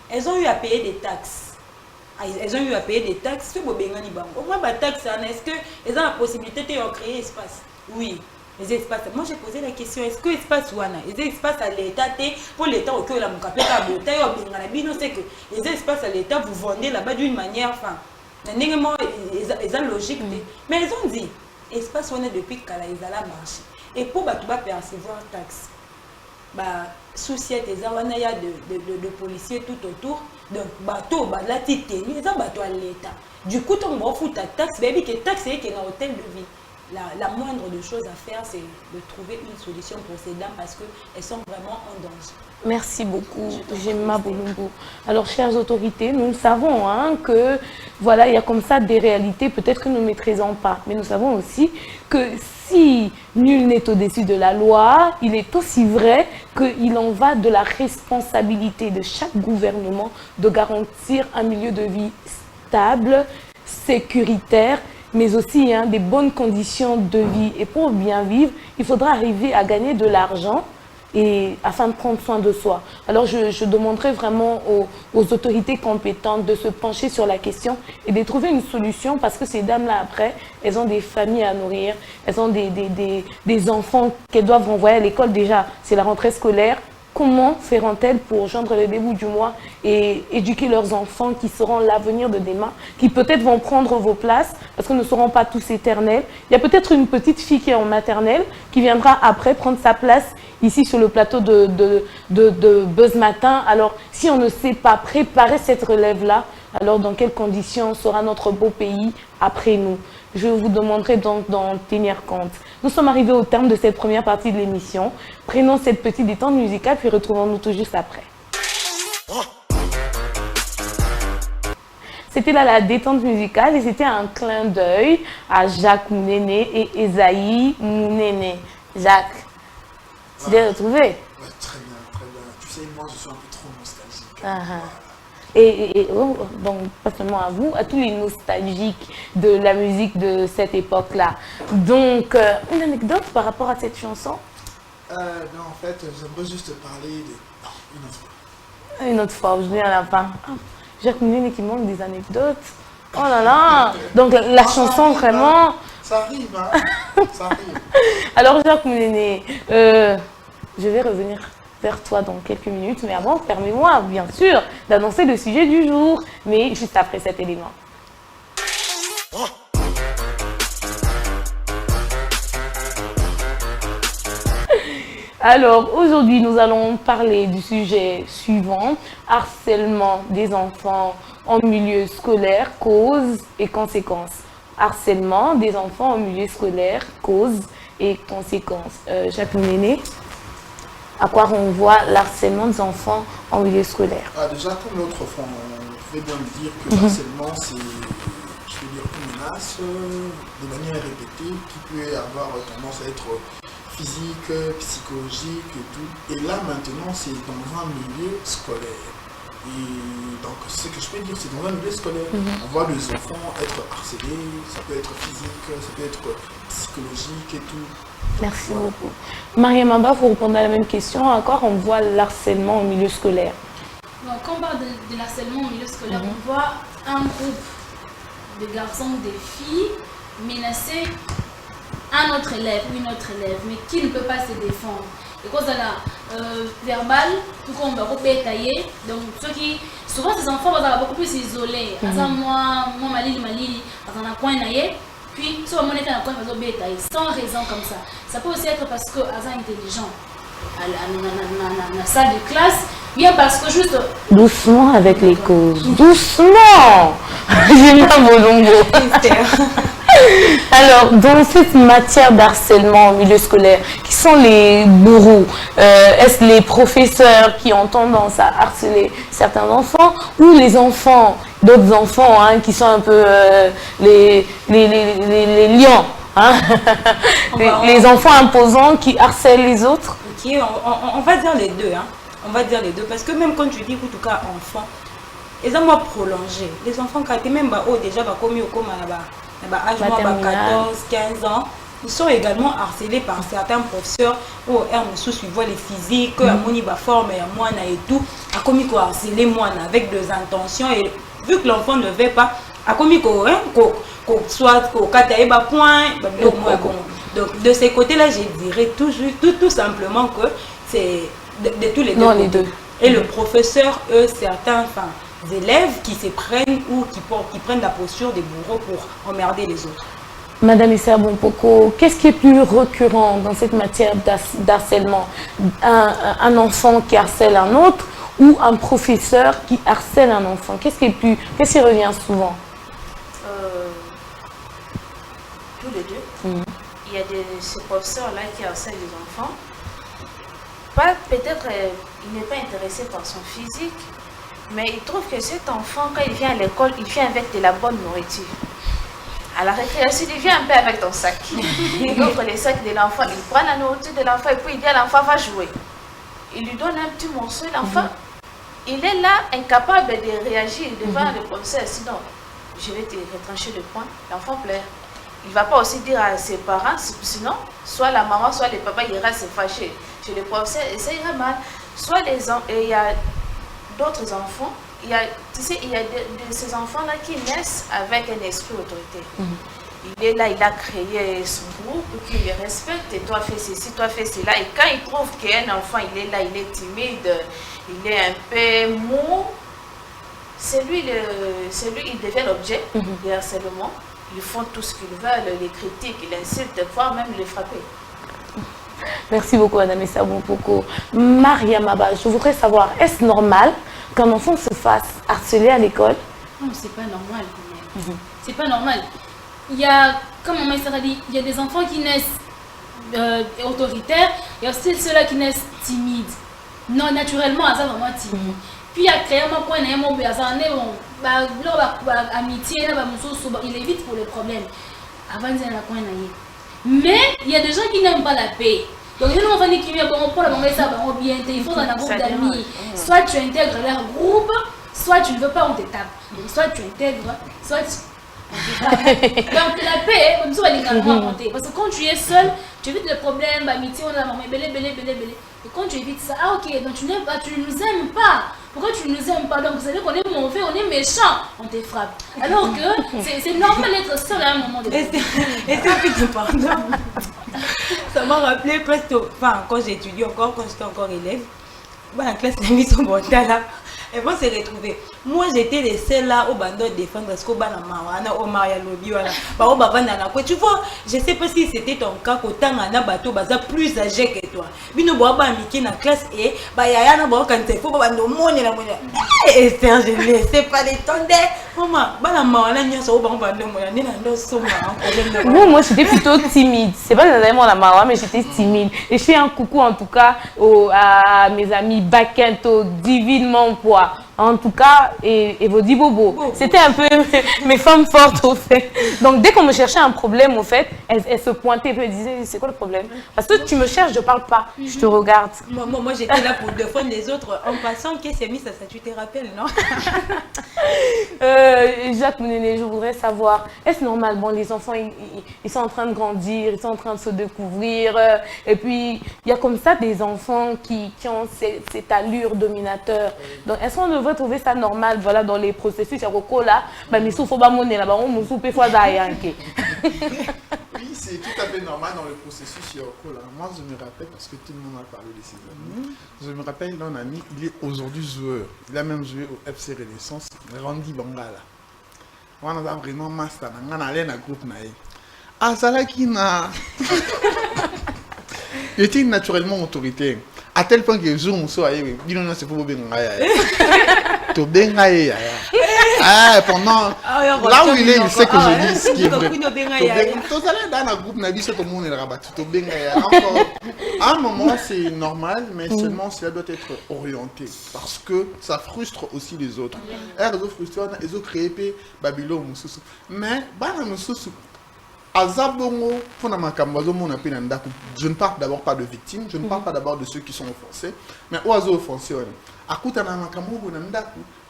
elles ont eu à payer des taxes. Elles ont eu à payer des taxes. Est-ce qu'elles ont la possibilité de créer espace? Oui. les espaces. Moi, j'ai posé la question, est-ce que l'espace wana, les espaces à l'État, pour l'État, au cœur de la Mokapé, c'est que les espaces à l'État, vous vendez là-bas d'une manière, enfin, ils logique. Mais ils ont dit, espace wana depuis qu'elle a marché. Et pour percevoir taxe, société, il y a de policiers tout autour. Donc, bateau, la petite tenue, ils ont bateau à l'État. Du coup, on va foutre la taxe, mais que taxe, c'est qu'il y a un hôtel de vie. La moindre des choses à faire, c'est de trouver une solution pour ces dames parce qu'elles sont vraiment en danger. Merci beaucoup, Gemma Bolumbo. Alors, chères autorités, nous savons que, voilà, il y a comme ça des réalités, peut-être que nous ne maîtrisons pas. Mais nous savons aussi que si nul n'est au-dessus de la loi, il est aussi vrai qu'il en va de la responsabilité de chaque gouvernement de garantir un milieu de vie stable, sécuritaire, mais aussi des bonnes conditions de vie. Et pour bien vivre, il faudra arriver à gagner de l'argent et afin de prendre soin de soi. Alors je demanderai vraiment aux autorités compétentes de se pencher sur la question et de trouver une solution parce que ces dames-là, après, elles ont des familles à nourrir, elles ont des enfants qu'elles doivent renvoyer à l'école déjà. C'est la rentrée scolaire. Comment feront-elles pour joindre le début du mois et éduquer leurs enfants qui seront l'avenir de demain, qui peut-être vont prendre vos places parce que nous ne serons pas tous éternels. Il y a peut-être une petite fille qui est en maternelle qui viendra après prendre sa place ici sur le plateau de Buzz Matin. Alors, si on ne sait pas préparer cette relève-là, alors dans quelles conditions sera notre beau pays après nous? Je vous demanderai donc d'en tenir compte. Nous sommes arrivés au terme de cette première partie de l'émission. Prenons cette petite détente musicale, puis retrouvons-nous tout juste après. C'était là la détente musicale et c'était un clin d'œil à Jacques Mounene et Esaïe Mounene. Jacques, tu l'as retrouvé? Ouais, très bien, très bien. Tu sais, moi, je suis un peu trop nostalgique. Et donc, pas seulement à vous, à tous les nostalgiques de la musique de cette époque-là. Donc, une anecdote par rapport à cette chanson? Non, en fait, j'aimerais juste parler de... Non, une autre fois. Une autre fois, je viens à la fin. Jacques Mounene qui manque des anecdotes. Oh là là! Donc, la chanson, arrive, vraiment... Ça arrive, hein. Ça arrive. Alors, Jacques Mounene, je vais revenir vers toi dans quelques minutes, mais avant, permets-moi, bien sûr, d'annoncer le sujet du jour, mais juste après cet élément. Alors, aujourd'hui, nous allons parler du sujet suivant, harcèlement des enfants en milieu scolaire, causes et conséquences. Harcèlement des enfants en milieu scolaire, causes et conséquences. Jacques Mounene, à quoi renvoie l'harcèlement des enfants en milieu scolaire? Déjà, comme l'autre fois, on pouvait bien dire que l'harcèlement, c'est, je veux dire, une menace de manière répétée qui peut avoir tendance à être physique, psychologique et tout. Et là, maintenant, c'est dans un milieu scolaire. Et donc, ce que je peux dire, c'est dans un milieu scolaire. On voit les enfants être harcelés, ça peut être physique, ça peut être psychologique et tout. Merci beaucoup. Mariam Abba, vous répondez à la même question. À quoi on voit l'harcèlement au milieu scolaire? Donc, quand on parle de l'harcèlement au milieu scolaire, on voit un groupe de garçons ou de filles menacer un autre élève ou une autre élève, mais qui ne peut pas se défendre. Et quand ça là, verbal, tout comme on va tailler. Donc, ceux qui, souvent ces enfants vont beaucoup plus isolés. Moi, Malili, dans un coin naïe. Puis, si on est dans un coin, sans raison comme ça. Ça peut aussi être parce que Azan est intelligent. À la salle de classe, bien parce que juste... Doucement avec les causes. Doucement. J'ai pas Bolumbo. Alors, dans cette matière d'harcèlement au milieu scolaire, qui sont les bourreaux? Est-ce les professeurs qui ont tendance à harceler certains enfants ou les enfants, d'autres enfants qui sont un peu les lions, les enfants imposants qui harcèlent les autres? Ok, on va dire les deux. On va dire les deux parce que même quand tu dis en tout cas enfants, ils ont moi prolongé. Les enfants quand même déjà commis au coma là-bas. Âge 14, 15 ans, ils sont également harcelés par certains professeurs où ils voient les physiques, ils forme et tout, a commis quoi harceler moi avec des intentions et vu que l'enfant ne veut pas, a commis quoi soit au point, Donc, de ces côtés-là, je dirais tout simplement que c'est de tous les deux. Non, les deux. Et le professeur, eux, certains élèves qui se prennent ou qui prennent la posture des bourreaux pour emmerder les autres. Madame Issa Bompoko, qu'est-ce qui est plus récurrent dans cette matière d'harcèlement? Un enfant qui harcèle un autre ou un professeur qui harcèle un enfant? Qu'est-ce qui revient souvent? Tous les deux. Il y a ces professeurs-là qui harcèlent les enfants. Peut-être il n'est pas intéressé par son physique, mais il trouve que cet enfant, quand il vient à l'école, il vient avec de la bonne nourriture. À la récréation, il vient un peu avec ton sac. Il ouvre les sacs de l'enfant, il prend la nourriture de l'enfant et puis il dit à l'enfant, va jouer. Il lui donne un petit morceau, l'enfant, il est là, incapable de réagir devant le professeur. Sinon, je vais te retrancher le poing. L'enfant pleure. Il ne va pas aussi dire à ses parents, sinon, soit la maman, soit le papa, il ira se fâcher chez le professeur et ça ira mal. Soit il y a d'autres enfants, il y a de ces enfants-là qui naissent avec un esprit d'autorité. Il est là, il a créé son groupe, qui le respecte, et toi fais ceci, toi fais cela. Et quand il trouve qu'un enfant, il est là, il est timide, il est un peu mou, c'est lui, il devient l'objet du harcèlement. Ils font tout ce qu'ils veulent, les critiques, ils insultent, voire même les frapper. Merci beaucoup, Madame Issa Bompoko. Maria Maba, je voudrais savoir, est-ce normal qu'un enfant se fasse harceler à l'école? Non, c'est pas normal quand même. C'est pas normal. Il y a, comme maman Issa a dit, il y a des enfants qui naissent autoritaires, il y a aussi ceux-là qui naissent timides. Non, naturellement, ça vraiment timide. Puis il y a clairement quoi, amitié, il évite pour les problèmes. Avant de mais il y a des gens qui n'aiment pas la paix. Donc, il y a des enfants qui viennent pour la maman, ça va bien. Il faut dans un groupe d'amis. Soit tu intègres leur groupe, soit tu ne veux pas, on te tape. Donc, soit tu intègres, soit tu. Donc la paix, comme ça, elle est monter. Parce que quand tu es seul, tu évites les problèmes, l'amitié, on a maman, belé. Et quand tu évites ça, ah ok, donc tu n'aimes pas, tu ne nous aimes pas. Pourquoi tu ne nous aimes pas? Donc vous savez qu'on est mauvais, on est méchant, on te frappe. Alors que c'est normal d'être seul à un moment donné. Et pardon. Ça m'a rappelé presque, enfin, quand j'étudie encore, quand j'étais encore élève, la classe de mise au mondial là. Et bon, c'est retrouvé. Moi, j'étais les seuls là au bando de défendre parce qu'au Banama, au Maria Lobby, tu vois, je ne sais pas si c'était ton cas, qu'autant un bateau plus âgé que toi. Bino Boaba Miki dans la classe et Bayana Boa quand il faut bando monde la monnaie. Et Esther, je ne laissais pas les tonder. Maman, Banama, on a au bando moi, j'étais plutôt timide. C'est pas vraiment la maman, mais j'étais timide. Et je fais un coucou en tout cas à mes amis Bakento, divinement poids. En tout cas, et Vodi Bobo. C'était un peu mes femmes fortes au fait. Donc dès qu'on me cherchait un problème au fait, elle se pointait et elle disait c'est quoi le problème? Parce que tu me cherches, je parle pas, je te regarde. Moi j'étais là pour défendre les autres en passant. Qu'est-ce que c'est mis ça, tu te rappelles, non? Jacques Mounéné, je voudrais savoir, est-ce normal? Bon, les enfants ils sont en train de grandir, ils sont en train de se découvrir, et puis il y a comme ça des enfants qui ont cette allure dominateur. Donc est-ce qu'on devrait trouver ça normal, voilà, dans les processus? Oui, c'est tout à fait normal dans le processus Yoko. Moi, je me rappelle, parce que tout le monde a parlé de ses amis, je me rappelle d'un ami, il est aujourd'hui joueur. Il a même joué au FC Renaissance, Randy Bangala. On a vraiment master, on a allé dans le groupe. Ah, ça là qui n'a. Il était naturellement autoritaire. À tel point que le jour où je suis il n'y a pas de tout bien. Pendant là où il est, il sait que je dis ce qui est vrai. Tout à l'heure, dans le groupe, tout le monde est rabattu. À un moment, c'est normal, mais seulement cela doit être orienté. Parce que ça frustre aussi les autres. Les autres frustrés, ils ont créé Babylone. Mais, je ne parle d'abord pas de victimes, je ne parle pas d'abord de ceux qui sont offensés, mais oiseaux offensés.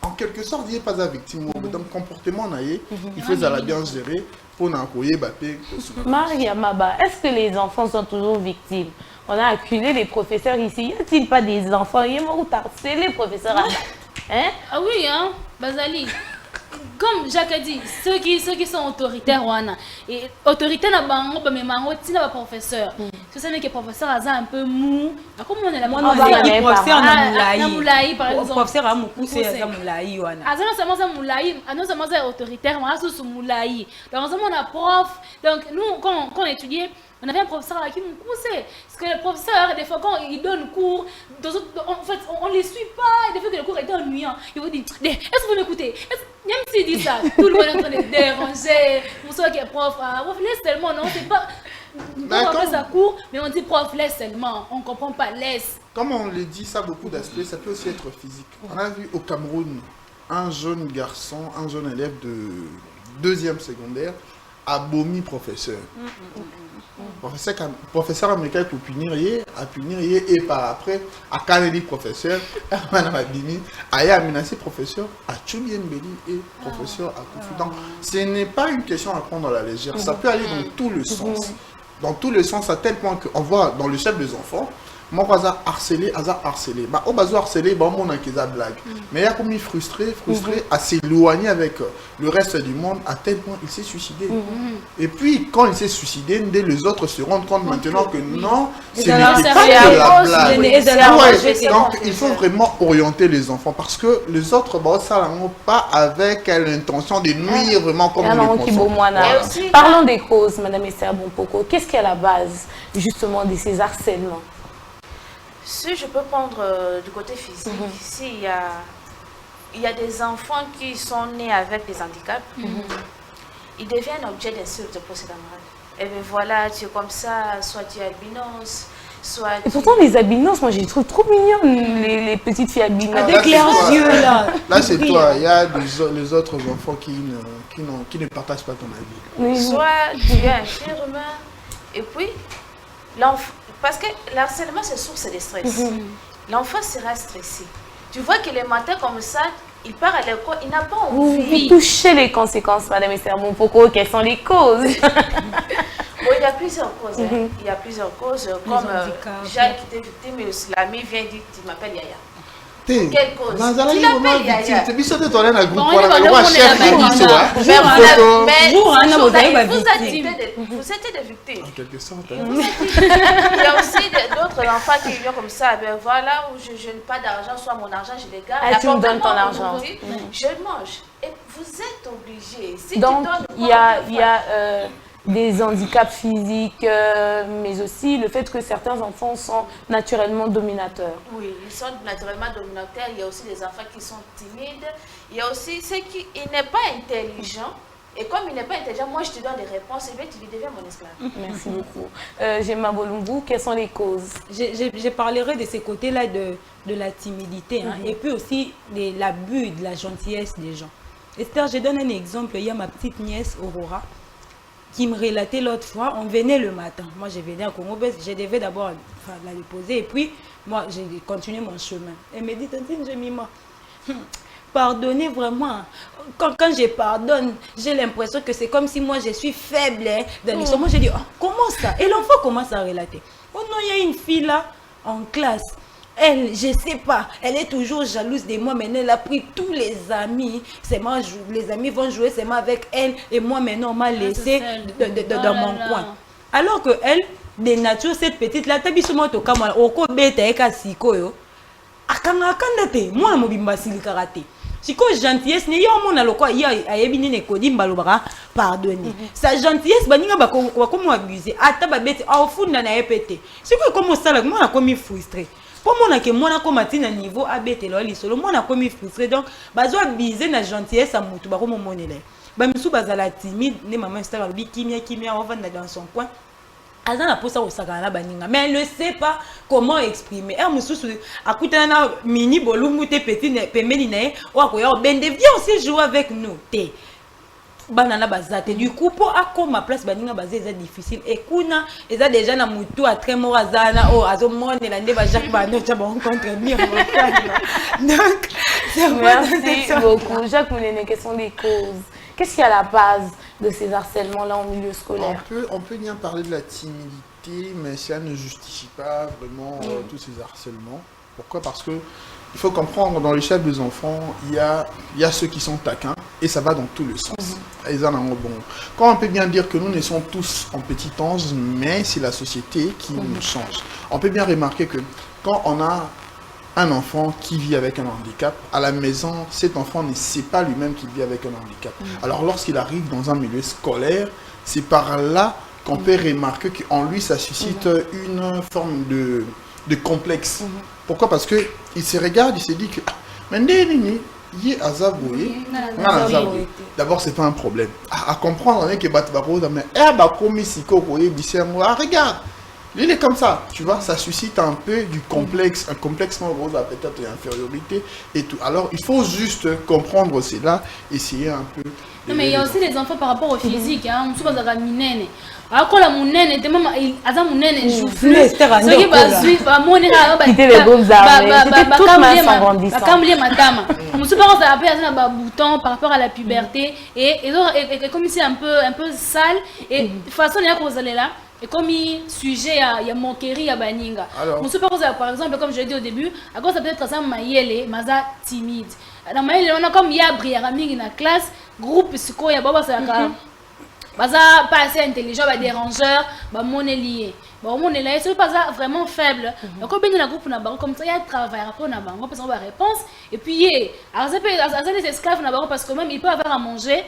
En quelque sorte, il n'est pas la victime. Donc, comportement, il faut la bien gérer pour n'envoyer Bappé. Maria Maba, est-ce que les enfants sont toujours victimes? On a acculé les professeurs ici. Y a-t-il pas des enfants? Il y a c'est les professeurs à hein? Ah oui, hein, Bazali. comme Jacques a dit, ceux qui sont autoritaires, et autoritaire, mais ma professeur. C'est ça, mais que professeur a un peu mou. Comment on est la professeur a moulaï, par exemple. Professeur a mou, c'est moulaï. Non seulement c'est moulaï, non seulement c'est autoritaire, mais aussi c'est moulaï. Donc, on a prof. Donc, nous, quand on étudiait, on avait un professeur qui nous poussait. Parce que le professeur, des fois, quand il donne cours, en fait, on ne les suit pas. Et des fois que le cours est ennuyant, il vous dit, est-ce que vous m'écoutez? Même s'il dit ça, tout le monde est en train de déranger. Pour ceux qui est prof, laisse seulement, non, c'est pas... On fait ça court, mais on dit prof, laisse seulement. On ne comprend pas, laisse. Comme on le dit, ça a beaucoup d'aspects, ça peut aussi être physique. On a vu au Cameroun, un jeune garçon, un jeune élève de 2e secondaire, a vomi professeur. Professeur américain pour punir et par après à Canada professeur a menacé professeur à Tchoulienbeli et professeur à Koufi. Donc ce n'est pas une question à prendre à la légère, ça peut aller dans tous les sens. Dans tous les sens à tel point qu'on voit dans le chef des enfants, moi je harcelé, bah au besoin harcelé, bah on a qui blague. Mais il a commis frustré à s'éloigner avec le reste du monde à tel point il s'est suicidé. Et puis quand il s'est suicidé, les autres se rendent compte maintenant que non, ce n'était pas de la blague. Donc il faut vraiment orienter les enfants parce que les autres bah ça n'ont pas avec l'intention de nuire vraiment comme nous le pensons. Parlons des causes, Madame Esther Bompoko. Qu'est-ce qui est à la base justement de ces harcèlements? Si je peux prendre du côté physique, s'il y a des enfants qui sont nés avec des handicaps, ils deviennent objet d'insultes pour ces camarades. Et bien voilà, tu es comme ça, soit tu es albinos, soit... Et pourtant les albinos, moi je les trouve trop mignonnes, les petites filles albinos. Avec leurs yeux là. Là c'est toi, il y a les autres enfants qui ne partagent pas ton avis. Soit tu es infirme, et puis l'enfant... Parce que l'harcèlement, c'est source de stress. L'enfant sera stressé. Tu vois que le matin comme ça, il part à l'école, il n'a pas envie. Vous touchez les conséquences, Madame Esther Bompoko. Quelles sont les causes? Bon, il y a plusieurs causes. Il y a plusieurs causes. Comme Jacques qui était victime, mais l'ami vient dire, tu m'appelles Yaya. Quelle cause? Tu l'appelles Yaya. Tu bisous de ton un groupe. Vous êtes des victimes. En quelque sorte. Il y a aussi d'autres enfants qui viennent comme ça. Ben voilà, où je n'ai pas d'argent, soit mon argent, je les garde. Tu me donnes ton argent. Je mange. Et vous êtes obligés. Donc, il y a des handicaps physiques, mais aussi le fait que certains enfants sont naturellement dominateurs. Oui, ils sont naturellement dominateurs. Il y a aussi des enfants qui sont timides. Il y a aussi ceux qui n'est pas intelligent. Et comme il n'est pas intelligent, moi je te donne des réponses et bien tu deviens mon esclave. Merci beaucoup. Gemma Bolumbu, quelles sont les causes? Je parlerai de ces côtés-là de la timidité et puis aussi de l'abus de la gentillesse des gens. Esther, je donne un exemple. Il y a ma petite nièce Aurora qui me relatait l'autre fois, on venait le matin. Moi, je venais à Congo, je devais d'abord la déposer et puis, moi, j'ai continué mon chemin. Elle me dit, Tantine Jemima, pardonnez vraiment. Quand je pardonne, j'ai l'impression que c'est comme si moi, je suis faible dans l'histoire. Moi, j'ai dit, comment ça? Et l'enfant commence à relater. Oh non, il y a une fille là, en classe. Elle, je ne sais pas, elle est toujours jalouse de moi. Maintenant, elle a pris tous les amis. Les amis vont jouer seulement avec elle. Et moi, maintenant, on m'a laissé dans mon coin. Alors que elle, de nature, cette petite-là, tu as vu ce mot au Cameroun, au Kobe, tu as vu Sikoyo. Akangakandate, moi, je suis karaté. Si ko gentillesse ne yo mona lokwa ya ayebini ne kodimba lobaka pardonner. Sa gentillesse baninga ba ko mo abuser. Ata ba bete aufunda na epete. Si ko comme ça moi na komi frustré. Pour moi que moi na komatina niveau abete lo lisolo moi na komi frustré donc bazo abuser na gentillesse a mutu ba ko mo monela. Ba misu bazala timide ne maman stara lobi kimia on va dans son coin. Azana pour ça au sakana baninga mais elle ne sait pas comment exprimer. Elle me sous akutana mini bolumu te petit pembeni na o akoya bende viens aussi jouer avec nous te banana bazate du coup pour akoma place baninga bazé c'est difficile et kuna eza déjà na mutu a très morazana o azomone la ndeba Jacques Bano tu vas rencontrer mire donc merci beaucoup Jacques Mounene. Quelles sont les causes? Qu'est-ce qui est à la base de ces harcèlements-là en milieu scolaire? On peut bien parler de la timidité, mais ça ne justifie pas vraiment tous ces harcèlements. Pourquoi? Parce que il faut comprendre, dans l'échelle des enfants, il y a ceux qui sont taquins Et ça va dans tous les sens. Quand on peut bien dire que nous naissons tous en petit ange, mais c'est la société qui nous change. On peut bien remarquer que quand on a un enfant qui vit avec un handicap, à la maison, cet enfant ne sait pas lui-même qu'il vit avec un handicap. Alors lorsqu'il arrive dans un milieu scolaire, c'est par là qu'on peut remarquer qu'en lui, ça suscite une forme de complexe. Pourquoi? Parce qu'il se regarde, il se dit que d'abord, c'est pas un problème. À comprendre, regarde, il est comme ça, tu vois, ça suscite un peu du complexe, un complexe peut-être d'infériorité et tout. Alors, il faut juste comprendre cela, essayer un peu. Non, mais il y a aussi les enfants par rapport au physique, hein. On se voit dans la minène. Alors, quand la mounène était même, Azam mounène joue plus. Ce qui va suivre, bah, mon égard, bah, quitter les groupes armés. C'était toute ma grandissant. On se parle un peu à bouton par rapport à la puberté et comme c'est un peu sale et de toute façon il y a cause là. Et comme sujet il y a moquerie à baninga. On se parle par exemple comme je l'ai dit au début, à cause ça peut être ça maïele, maza timide. Dans maïele on a comme il y a brière mingi na classe, groupe siko ya baba ça baza pas assez intelligent, ba dérangeur, ba monelier. Bon, mon élève, c'est pas vraiment faible. Donc, quand on a un groupe, comme ça, il y a un travail, après on a une réponse. Et puis, alors, ça les esclaves, parce que même, ils peuvent avoir à manger,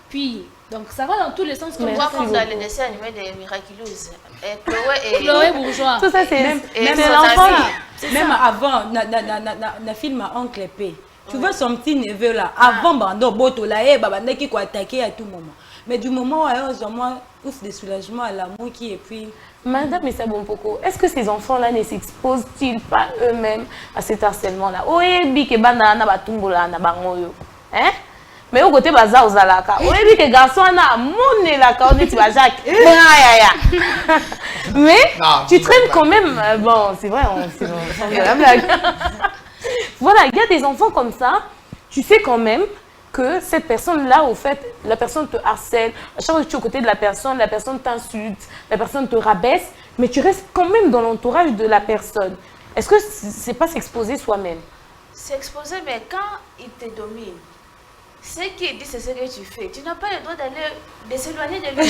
puis, donc, ça va dans tous les sens. On voit comme dans les dessins animés des Miraculous. Chloé Bourgeois. Tout ça, c'est l'enfant. Même avant, le film Oncle P. Tu vois son petit neveu là, avant Bando Boto là, qui quoi attaquer à tout moment. Mais du moment où moi, ouf de soulagement à l'amour qui est puis. Madame Issa Bompoko, est-ce que ces enfants-là ne s'exposent-ils pas eux-mêmes à cet harcèlement-là? Oyebi ke bana na batumbola na bangoyo. Hein? Mais au côté baza ozalaka. Oyebi ke garçon na monelaka on est Jacques. Mais tu traînes quand même. Bon, c'est vrai, c'est la blague. Voilà, il y a des enfants comme ça. Tu sais quand même que cette personne-là, au fait, la personne te harcèle, à chaque fois que tu es aux côtés de la personne t'insulte, la personne te rabaisse, mais tu restes quand même dans l'entourage de la personne. Est-ce que c'est pas s'exposer soi-même? S'exposer, mais quand il te domine, ce qu'il dit, c'est ce que tu fais. Tu n'as pas le droit de s'éloigner de lui.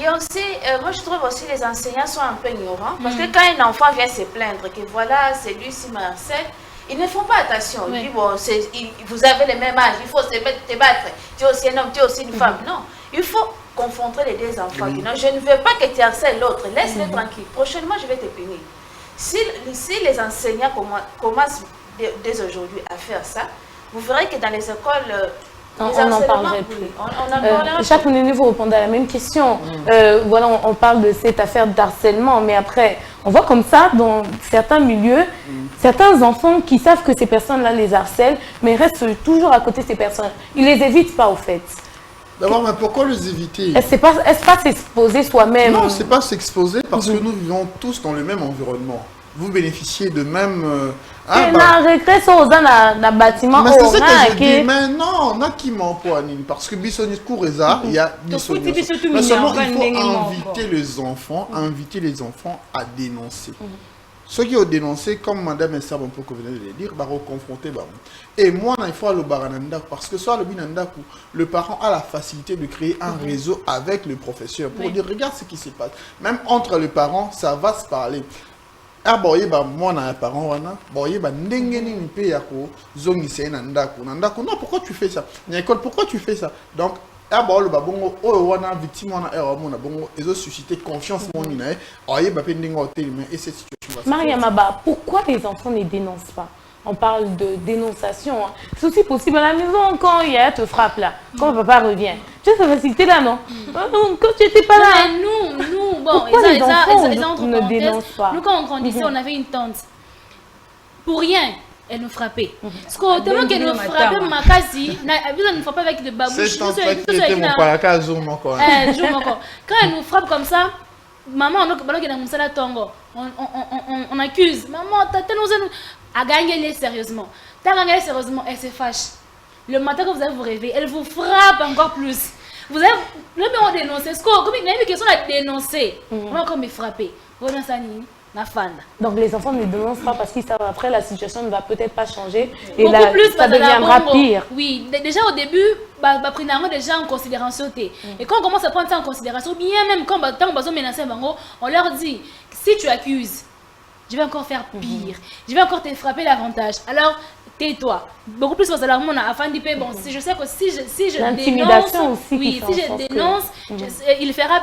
Et aussi, moi je trouve aussi les enseignants sont un peu ignorants, parce que quand un enfant vient se plaindre, que voilà, c'est lui qui me harcèle, ils ne font pas attention. Ils disent, bon, vous avez le même âge, il faut te battre. Tu es aussi un homme, tu es aussi une femme. Non, il faut confronter les deux enfants. Non, je ne veux pas que tu harcèles l'autre, laisse-le tranquille. Prochainement, je vais te punir. Si les enseignants commencent dès aujourd'hui à faire ça, vous verrez que dans les écoles, on n'en parlerait plus. Chaque niveau répondait à la même question. Voilà, on parle de cette affaire d'harcèlement, mais après, on voit comme ça dans certains milieux, certains enfants qui savent que ces personnes-là les harcèlent, mais restent toujours à côté de ces personnes. Ils ne les évitent pas, au fait. D'abord, mais pourquoi les éviter? Est-ce pas s'exposer soi-même? Non, c'est pas s'exposer parce que nous vivons tous dans le même environnement. Vous bénéficiez de même... bâtiment. Mais c'est ce que je dis, mais non, on a qui m'emploie, parce que Bissoni Koureza, il y a Bissoni. Mais seulement il faut inviter les enfants à dénoncer. Ceux qui ont dénoncé, comme Madame Esther Bompoko venait de le dire, va reconfronter. Et moi, il faut aller au Barananda, parce que soit le parent a la facilité de créer un réseau avec le professeur pour dire, regarde ce qui se passe. Même entre les parents, ça va se parler. Ah boye ba moi na parent wana boye ba ndenge nini pe ya ko zongisa na ndako non pourquoi tu fais ça na école pourquoi tu fais ça donc ah boye ba bongo o wana victime wana erreur mona bongo ezo susciter confiance moni na oye ba pe ndenge hotel mais et cette situation Maria Maba, pourquoi les enfants ne dénoncent pas? On parle de dénonciation. Hein. C'est aussi possible à la maison quand il y a te frappe là, quand papa revient. Tu as cette facilité là, non? Quand tu n'étais pas là. Mais nous, bon, les enfants ne dénoncent pas? Nous, quand on grandissait, on avait une tante. Pour rien, elle nous frappait. Parce qu'au tellement qu'elle nous frappait, ma quasi, elle nous frappait avec des babouches. C'est en fait qui était mon palaka zoom encore. Quand elle nous frappe comme ça, maman, on accuse. Maman, tata nous a gagné sérieusement. T'as gagné sérieusement, elle se fâche. Le matin que vous allez vous réveiller, elle vous frappe encore plus. Vous avez le dénoncé. Comme il y a une question à dénoncer. On va encore me frapper. Donc les enfants ne dénoncent pas parce qu'ils savent après la situation ne va peut-être pas changer et beaucoup là plus, ça deviendra pire. Oui, déjà au début, prenons déjà en considération. Et quand on commence à prendre ça en considération, bien même quand on menacer, on leur dit, si tu accuses, je vais encore faire pire, je vais encore te frapper davantage. Alors tais-toi. Beaucoup plus parce que mon afin de paix. Bon, je sais que si je dénonce, aussi oui, si je dénonce, il fera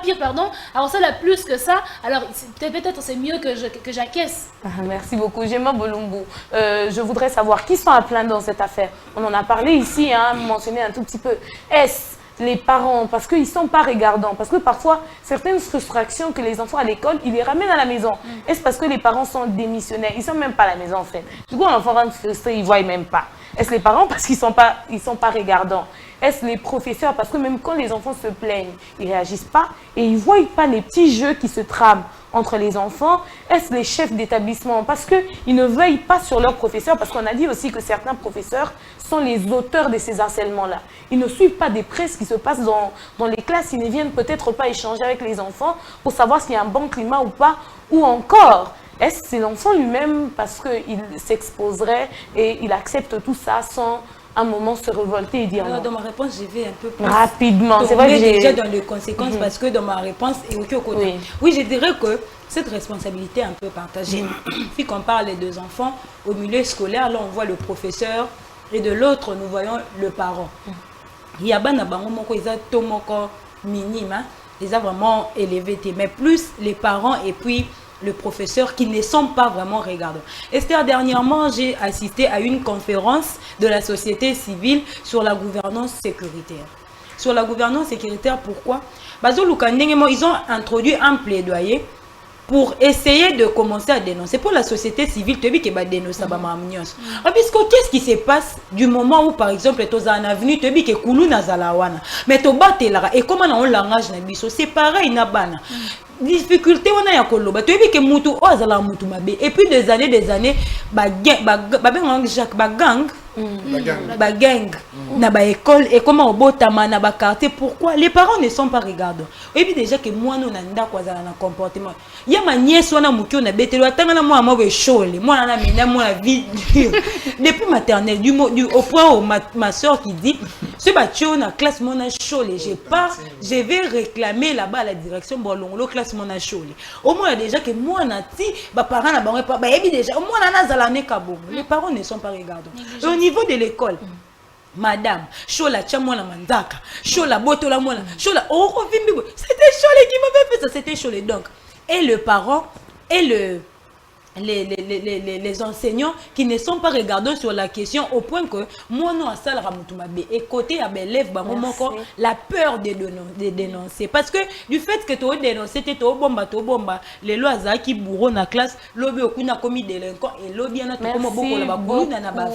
pire, pardon. Alors ça, là, plus que ça, alors peut-être c'est mieux que j'acquiesce. Merci beaucoup. Gemma Bolumbu, je voudrais savoir qui sont à plaindre dans cette affaire. On en a parlé ici, mentionné un tout petit peu. Est-ce les parents, parce qu'ils ne sont pas regardants, parce que parfois, certaines frustrations que les enfants à l'école, ils les ramènent à la maison. Est-ce parce que les parents sont démissionnaires? Ils ne sont même pas à la maison, en fait. Du coup, l'enfant rentre frustré, il ne voit même pas. Est-ce les parents parce qu'ils ne sont pas regardants? Est-ce les professeurs? Parce que même quand les enfants se plaignent, ils ne réagissent pas et ils ne voient pas les petits jeux qui se trament entre les enfants. Est-ce les chefs d'établissement? Parce qu'ils ne veillent pas sur leurs professeurs, parce qu'on a dit aussi que certains professeurs sont les auteurs de ces harcèlements-là. Ils ne suivent pas des presses qui se passent dans les classes, ils ne viennent peut-être pas échanger avec les enfants pour savoir s'il y a un bon climat ou pas, ou encore, est-ce que c'est l'enfant lui-même parce qu'il s'exposerait et il accepte tout ça sans un moment se révolter et dire non. Dans ma réponse, je vais un peu plus rapidement. C'est vrai que j'ai déjà dans les conséquences parce que dans ma réponse évoquée au côté. Oui, je dirais que cette responsabilité est un peu partagée. Puis qu'on parle des deux enfants au milieu scolaire, là on voit le professeur et de l'autre nous voyons le parent. Il y a bana bango moko ils ont tomoko minime, ils ont vraiment élevé, mais plus les parents et puis le professeur qui ne sont pas vraiment regardants. Esther, dernièrement, j'ai assisté à une conférence de la société civile sur la gouvernance sécuritaire. Sur la gouvernance sécuritaire, pourquoi? Ils ont introduit un plaidoyer pour essayer de commencer à dénoncer. Pour la société civile, tu as vu qu'il va dénoncer. Puisque qu'est-ce qui se passe du moment où, par exemple, tu es en avenue, tu as vu que Koulou Nazalawana, mais tu battes là, et comment on langage, c'est pareil, Nabana. Difficulté on a ya koloba tu as vu que mutu o azala mutu mabe et puis des années gang na ba école et comment au botama na ba quartier. Pourquoi les parents ne sont pas regardants? Et puis déjà que moi non nda kwa za na comportement ya ma nièce wana mutu na betelo atanga na moi be chole moi na mena moi vie depuis maternelle au point où ma soeur qui dit ce batio na classe mon na chole je vais réclamer là-bas à la direction bolongolo classe mon na chole au moins déjà que moi na ti ba parents na ba pas ba ebi déjà au moins na zala ne kabongo. Les parents ne sont pas regardants. Et au niveau de l'école, madame, chola tchamona mandaka, chola botola mona, chola oro vimbi, c'était Cholet qui m'avait fait ça, c'était Cholet donc. Et le parent et les enseignants qui ne sont pas regardants sur la question au point que moi non à salle ramutumabe et côté à l'élève la peur de dénoncer parce que du fait que tu as dénoncé tu bomba les lois qui bourreau na classe lobby okuna commis délinquant et lobby na to comme beaucoup la boulou na ba.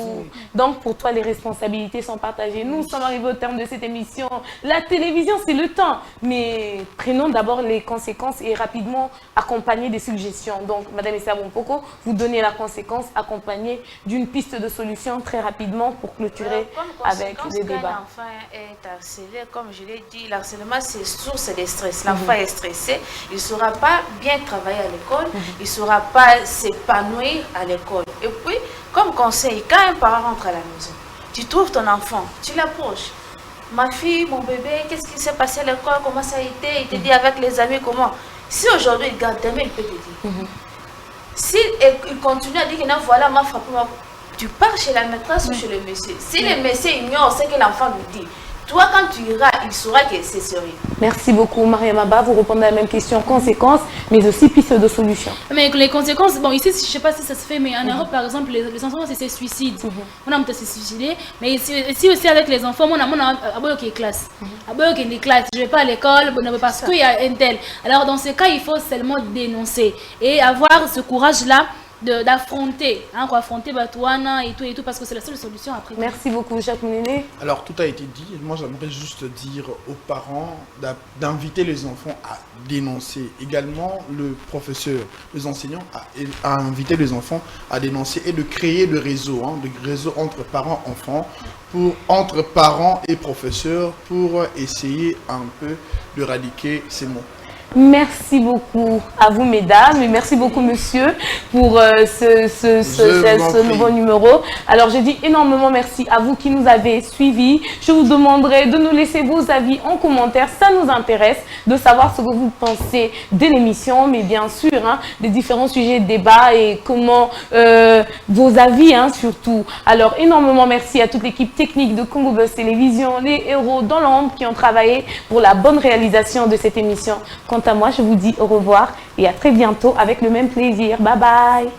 Donc pour toi les responsabilités sont partagées. Nous sommes arrivés au terme de cette émission. La télévision c'est le temps mais prenons d'abord les conséquences et rapidement accompagner des suggestions. Donc madame Issa Bompoko, vous donnez la conséquence accompagnée d'une piste de solution très rapidement pour clôturer avec les débats. Quand l'enfant est harcelé, comme je l'ai dit, l'harcèlement c'est source de stress. L'enfant est stressé, il ne saura pas bien travailler à l'école, il ne saura pas s'épanouir à l'école. Et puis, comme conseil, quand un parent rentre à la maison, tu trouves ton enfant, tu l'approches. Ma fille, mon bébé, qu'est-ce qui s'est passé à l'école, comment ça a été, il te dit avec les amis comment. Si aujourd'hui il garde, demain il peut te dire. Si il continue à dire que non, voilà, m'a frappé, tu pars chez la maîtresse ou chez le monsieur. Si le monsieur ignore ce que l'enfant lui dit, toi, quand tu iras, il saura que c'est sérieux. Merci beaucoup, Mariam Abba. Vous répondez à la même question, conséquences, mais aussi pistes de solutions. Mais les conséquences, bon, ici, je ne sais pas si ça se fait, mais en Europe, par exemple, les enfants, c'est se suicident. On a se suicider, mais ici aussi, avec les enfants, on a des classes. Je ne vais pas à l'école parce qu'il y a un tel. Alors, dans ce cas, il faut seulement dénoncer et avoir ce courage-là d'affronter, affronter Batouana et tout, parce que c'est la seule solution après. Merci beaucoup, Jacques Mouliné. Alors, tout a été dit. Moi, j'aimerais juste dire aux parents d'inviter les enfants à dénoncer. Également, le professeur, les enseignants, à inviter les enfants à dénoncer et de créer des réseaux entre parents-enfants, entre parents et professeurs, pour essayer un peu d'éradiquer ces mots. Merci beaucoup à vous, mesdames, et merci beaucoup, monsieur, pour ce nouveau numéro. Alors, je dis énormément merci à vous qui nous avez suivis. Je vous demanderai de nous laisser vos avis en commentaire. Ça nous intéresse de savoir ce que vous pensez de l'émission, mais bien sûr, hein, des différents sujets de débat et comment vos avis, hein, surtout. Alors, énormément merci à toute l'équipe technique de Congo Buzz Télévision, les héros dans l'ombre qui ont travaillé pour la bonne réalisation de cette émission. Quant à moi, je vous dis au revoir et à très bientôt avec le même plaisir. Bye bye.